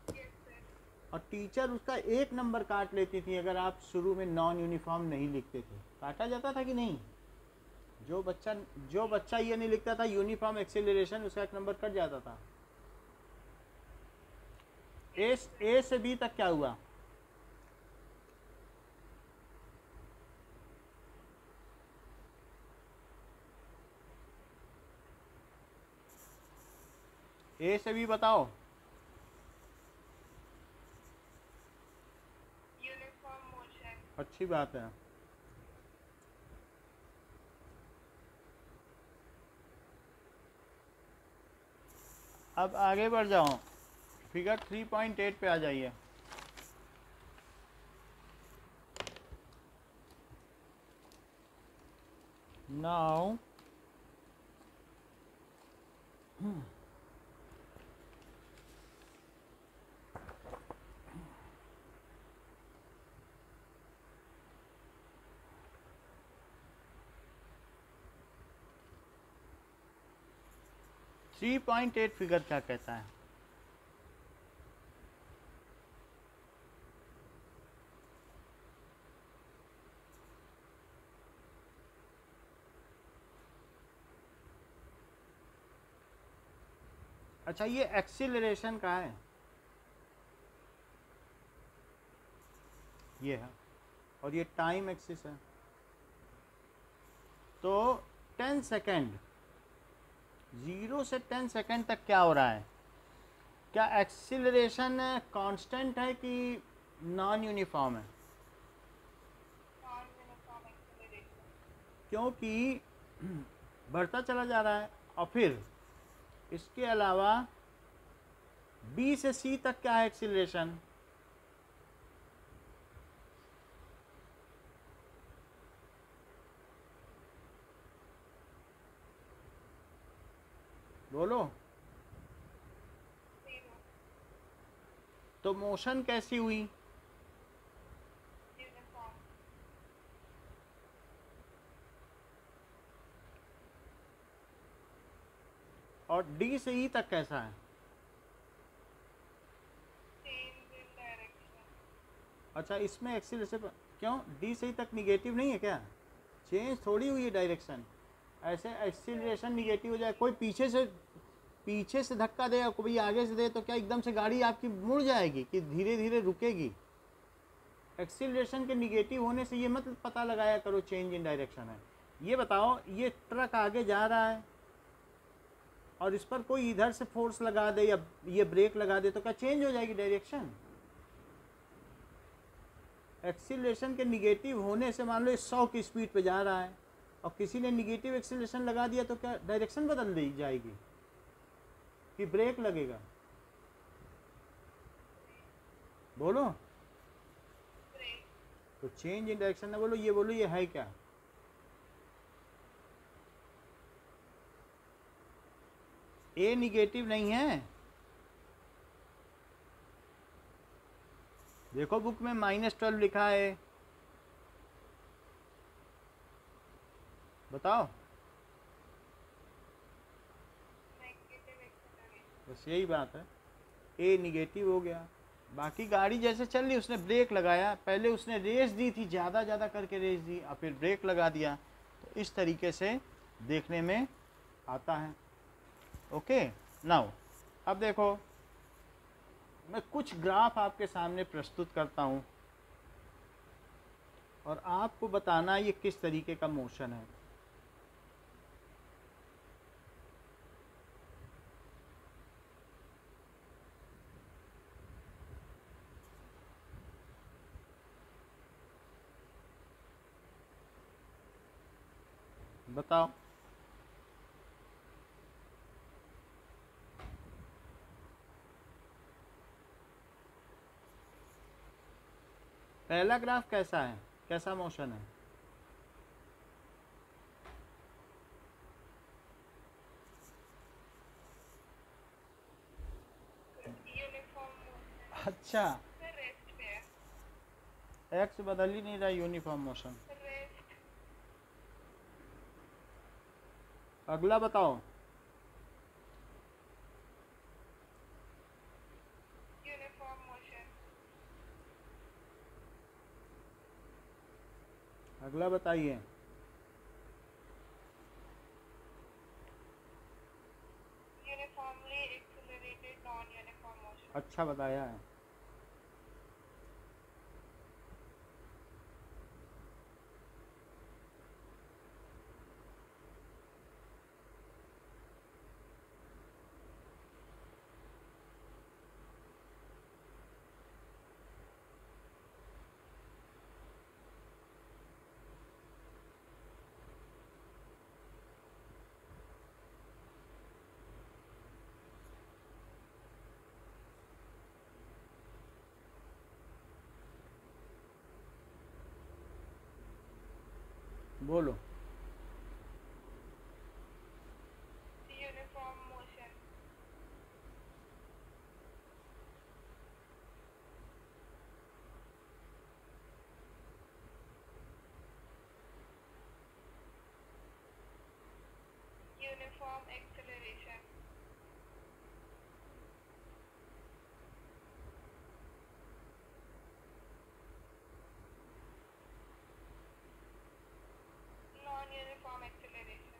Yes sir. और टीचर उसका एक नंबर काट लेती थी अगर आप शुरू में नॉन यूनिफॉर्म नहीं लिखते थे। काटा जाता था कि नहीं? जो बच्चा ये नहीं लिखता था यूनिफॉर्म एक्सीलरेशन, उसका एक नंबर कट जाता था। ए से बी तक क्या हुआ? ए से बी बताओ। Uniform motion. अच्छी बात है। अब आगे बढ़ जाओ, फिगर 3.8 पे आ जाइए। नाउ 3.8 फिगर क्या कहता है? अच्छा, ये एक्सीलरेशन का है, ये है, और ये टाइम एक्सिस है। तो 10 सेकेंड, 0 से 10 सेकेंड तक क्या हो रहा है? क्या एक्सीलरेशन कांस्टेंट है कि नॉन यूनिफॉर्म है? Non uniform acceleration. क्योंकि बढ़ता चला जा रहा है। और फिर इसके अलावा बी से सी तक क्या है एक्सीलरेशन? बोलो। जीरो। तो मोशन कैसी हुई? यूनिफॉर्म। और डी से ई तक कैसा है? Change in direction. अच्छा, इसमें एक्सीलरेशन क्यों? डी से ई तक निगेटिव नहीं है क्या? चेंज थोड़ी हुई है डायरेक्शन। ऐसे एक्सीलरेशन निगेटिव हो जाए, कोई पीछे से धक्का दे या कोई आगे से दे तो क्या एकदम से गाड़ी आपकी मुड़ जाएगी कि धीरे धीरे रुकेगी? एक्सीलरेशन के निगेटिव होने से ये मत पता लगाया करो चेंज इन डायरेक्शन है। ये बताओ, ये ट्रक आगे जा रहा है और इस पर कोई इधर से फोर्स लगा दे या ये ब्रेक लगा दे तो क्या चेंज हो जाएगी डायरेक्शन? एक्सीलरेशन के निगेटिव होने से मान लो 100 की स्पीड पे जा रहा है और किसी ने निगेटिव एक्सीलरेशन लगा दिया तो क्या डायरेक्शन बदल दी जाएगी कि ब्रेक लगेगा? बोलो। ब्रेक। तो चेंज इन डायरेक्शन ना बोलो, ये बोलो ये है क्या? ए निगेटिव नहीं है। देखो बुक में -12 लिखा है, बताओ। Negative acceleration. बस यही बात है, ए निगेटिव हो गया। बाकी गाड़ी जैसे चल रही, उसने ब्रेक लगाया, पहले उसने रेस दी थी, ज़्यादा ज़्यादा करके रेस दी और फिर ब्रेक लगा दिया, तो इस तरीके से देखने में आता है। ओके, नाउ अब देखो, मैं कुछ ग्राफ आपके सामने प्रस्तुत करता हूँ और आपको बताना ये किस तरीके का मोशन है। बताओ। पहला ग्राफ कैसा है, कैसा मोशन है? Uniform motion. अच्छा, सर रेस्ट पे है। एक्स बदल ही नहीं रहा, यूनिफॉर्म मोशन। रेस्ट। अगला बताओ। Uniform motion. अगला बताइए। Uniformly accelerated non uniform motion. अच्छा बताया है। बोलो। Uniform motion. Uniform acceleration. Non uniform acceleration.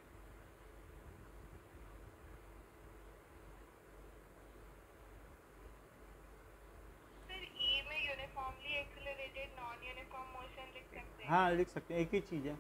Sir ई में uniformly accelerated non uniform motion लिख सकते हैं। हाँ लिख सकते हैं, एक ही चीज़ है।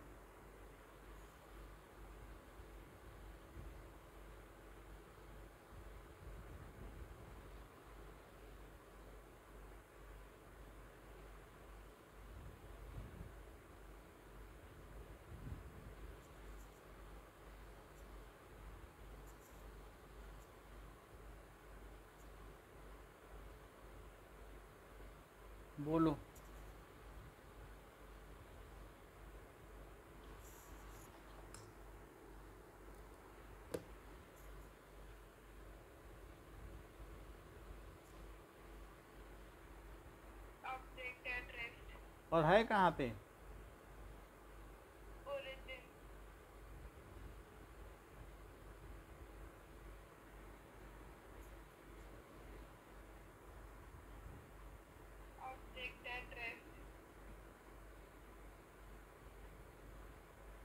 बोलो। Object at rest. और है कहाँ पे? Origin. Object at rest.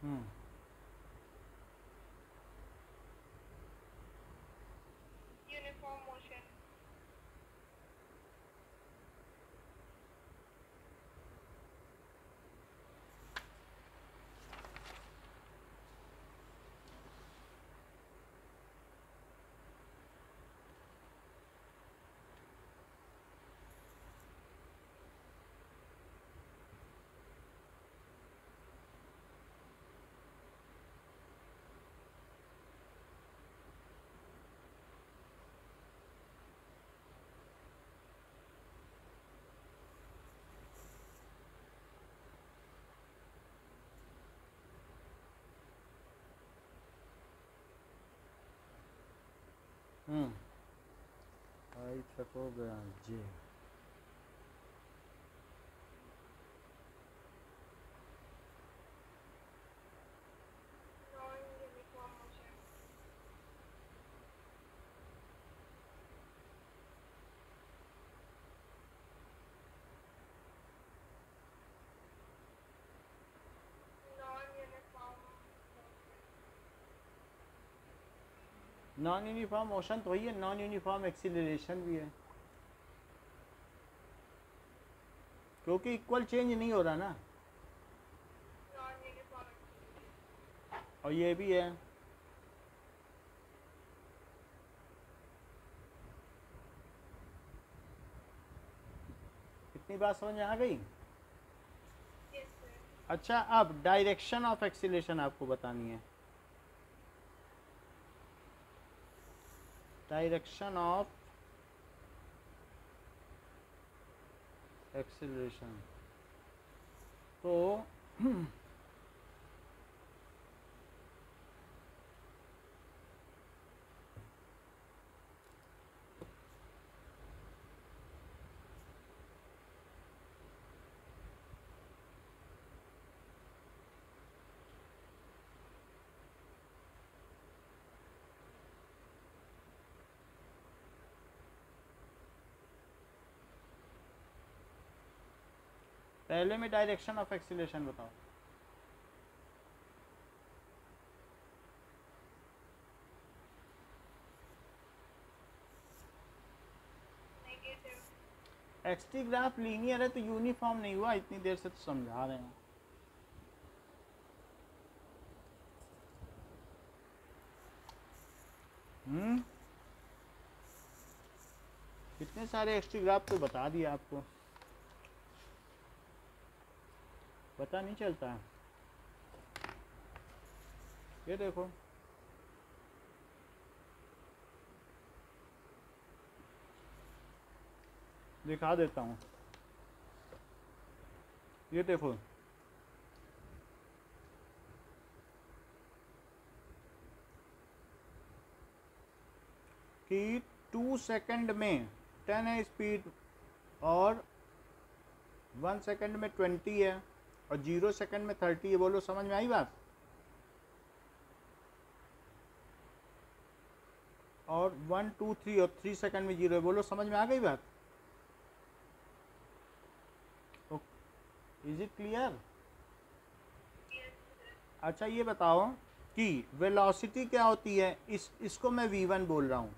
Hmm Uniform motion. आई तक हो गया जी। Non-uniform motion. Non-uniform motion. Non uniform motion तो ही है, नॉन यूनिफॉर्म एक्सीलरेशन भी है, क्योंकि इक्वल चेंज नहीं हो रहा ना। Non-uniform acceleration. और ये भी है। इतनी बात समझ में आ गई? Yes, sir. अच्छा, अब डायरेक्शन ऑफ एक्सीलरेशन आपको बतानी है। डायरेक्शन ऑफ एक्सीलरेशन तो पहले में डायरेक्शन ऑफ एक्सीलरेशन बताओ। Negative. एक्सटी ग्राफ लीनियर है तो यूनिफॉर्म नहीं हुआ, इतनी देर से तो समझा रहे हैं। इतने सारे एक्सटी ग्राफ तो बता दिए आपको, पता नहीं चलता है। ये देखो, दिखा देता हूँ। ये देखो, कि 2 सेकंड में 10 है स्पीड, और 1 सेकंड में 20 है, और 0 सेकंड में 30 है। बोलो समझ में आई बात? और 1 2 3 और 3 सेकंड में 0 है। बोलो समझ में आ गई बात? Is it clear? Yes, sir. अच्छा, ये बताओ कि वेलोसिटी क्या होती है? इसको मैं v1 बोल रहा हूँ,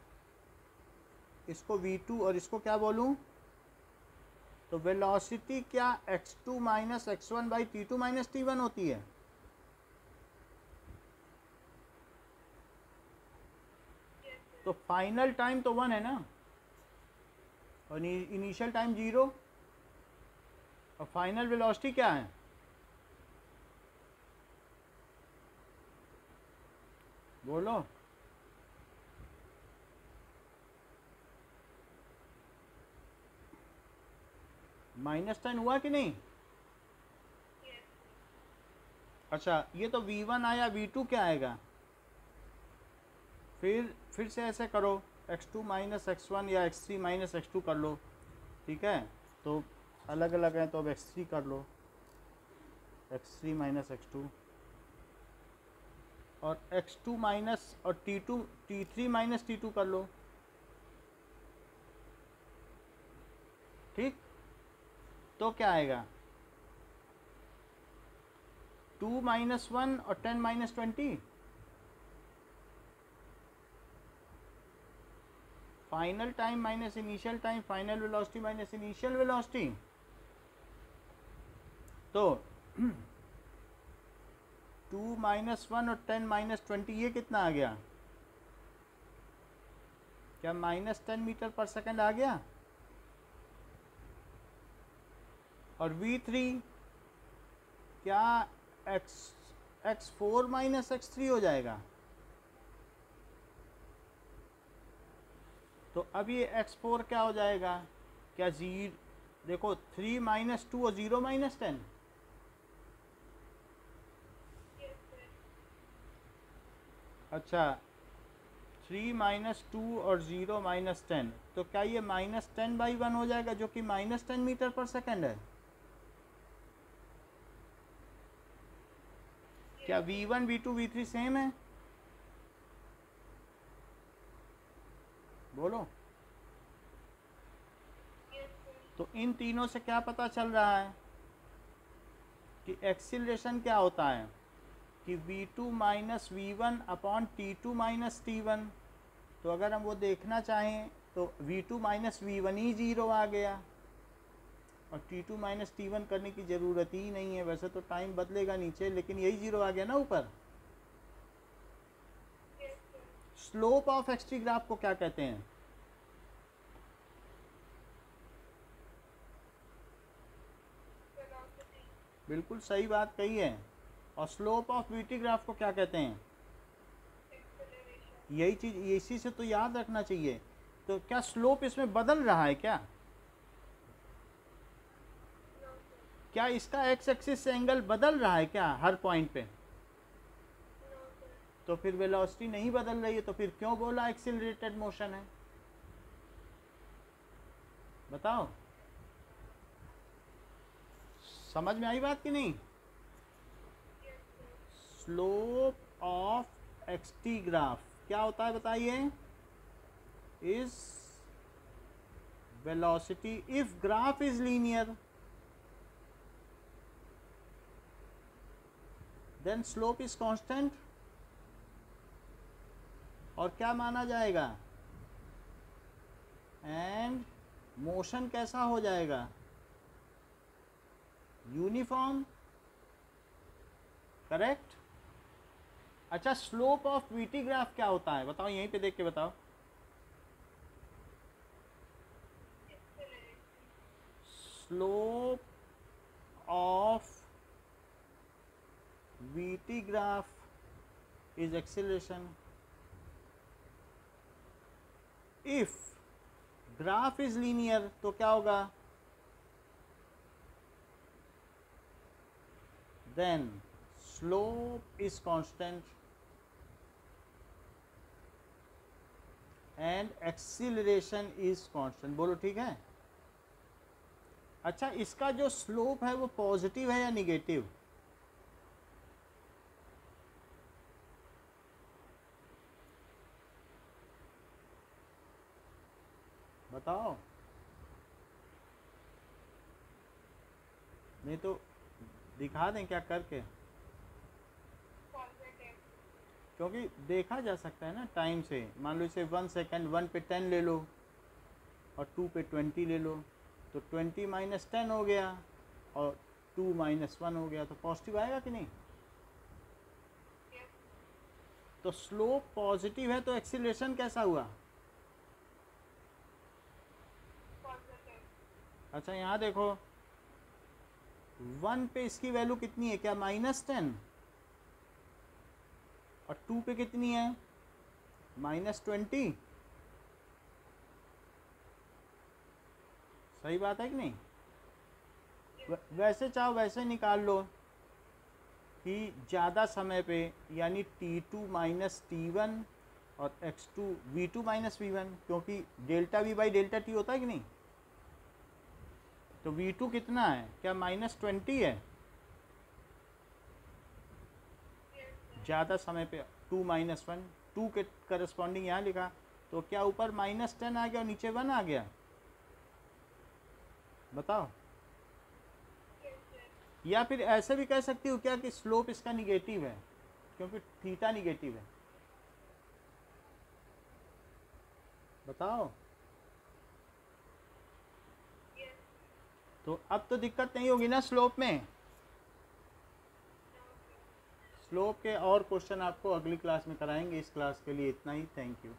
इसको v2, और इसको क्या बोलूँ? तो वेलोसिटी क्या x2 minus x1 by t2 minus t1 होती है? Yes, sir. तो फाइनल टाइम तो 1 है ना, और इनिशियल टाइम 0, और फाइनल वेलोसिटी क्या है? बोलो। -10 हुआ कि नहीं? Yes. अच्छा, ये तो v1 आया, v2 क्या आएगा? फिर से ऐसे करो, x2 माइनस x1 या x3 माइनस x2 कर लो, ठीक है? तो अलग अलग हैं तो अब x3 कर लो, x3 माइनस x2, और x2 माइनस और t3 माइनस t2 कर लो, ठीक? तो क्या आएगा? 2 माइनस 1 और 10 minus 20, final time minus initial time, final velocity minus initial velocity. तो 2 माइनस 1 और 10 माइनस 20, ये कितना आ गया? क्या -10 मीटर पर सेकंड आ गया? और v3 क्या x4 माइनस x3 हो जाएगा? तो अब ये x4 क्या हो जाएगा? क्या देखो 3 माइनस 2 और 0 माइनस 10, Yes, sir. अच्छा 3 माइनस 2 और 0 माइनस 10, तो क्या ये -10/1 हो जाएगा, जो कि -10 मीटर पर सेकंड है? क्या v1 v2 v3 सेम है? बोलो। Yes, sir. तो इन तीनों से क्या पता चल रहा है कि एक्सीलरेशन क्या होता है कि v2 minus V1 upon t2 minus t1। तो अगर हम वो देखना चाहें तो v2 माइनस वी1 ही 0 आ गया, और t2 माइनस t1 करने की ज़रूरत ही नहीं है। वैसे तो टाइम बदलेगा नीचे, लेकिन यही 0 आ गया ना ऊपर। Yes, sir. Slope of XT graph को क्या कहते हैं? Velocity. बिल्कुल सही बात कही है। और स्लोप ऑफ वीटी ग्राफ को क्या कहते हैं? Acceleration. यही चीज़, इसी से तो याद रखना चाहिए। तो क्या स्लोप इसमें बदल रहा है क्या? No, sir. क्या इसका एक्स एक्सिस से एंगल बदल रहा है क्या हर पॉइंट पे? No, sir. तो फिर वेलोसिटी नहीं बदल रही है, तो फिर क्यों बोला एक्सीलरेटेड मोशन है? बताओ, समझ में आई बात कि नहीं? Yes, sir. Slope of XT graph क्या होता है बताइए? Is velocity if graph is linear, then slope is constant. और क्या माना जाएगा? एंड मोशन कैसा हो जाएगा? यूनिफॉर्म। करेक्ट। अच्छा, स्लोप ऑफ वीटी ग्राफ क्या होता है बताओ, यहीं पे देख के बताओ। Acceleration. Slope of VT graph is acceleration if graph is linear. तो क्या होगा? Then slope is constant and acceleration is constant. बोलो ठीक है। अच्छा, इसका जो स्लोप है वो पॉजिटिव है या निगेटिव? बताओ, नहीं तो दिखा दें क्या करके, Positive. क्योंकि देखा जा सकता है ना टाइम से। मान लो इसे 1 सेकेंड, 1 पे 10 ले लो और 2 पे 20 ले लो, तो 20 माइनस 10 हो गया और 2 माइनस 1 हो गया, तो पॉजिटिव आएगा कि नहीं? Yes. तो स्लोप पॉजिटिव है तो एक्सीलरेशन कैसा हुआ? Positive. अच्छा, यहाँ देखो 1 पे इसकी वैल्यू कितनी है? क्या -10? और 2 पे कितनी है? -20। सही बात है कि नहीं? वैसे चाहो वैसे निकाल लो कि ज़्यादा समय पे यानी T2 माइनस T1 और x2 V2 माइनस V1, क्योंकि delta V by delta T होता है कि नहीं। तो V2 कितना है, क्या -20 है। ज़्यादा समय पे 2 माइनस 1, 2 के करस्पॉन्डिंग यहाँ लिखा, तो क्या ऊपर -10 आ गया और नीचे 1 आ गया, बताओ। या फिर ऐसे भी कह सकती हूँ क्या कि स्लोप इसका निगेटिव है, क्योंकि थीटा निगेटिव है, बताओ। तो अब तो दिक्कत नहीं होगी ना स्लोप में। स्लोप के और क्वेश्चन आपको अगली क्लास में कराएंगे। इस क्लास के लिए इतना ही। Thank you.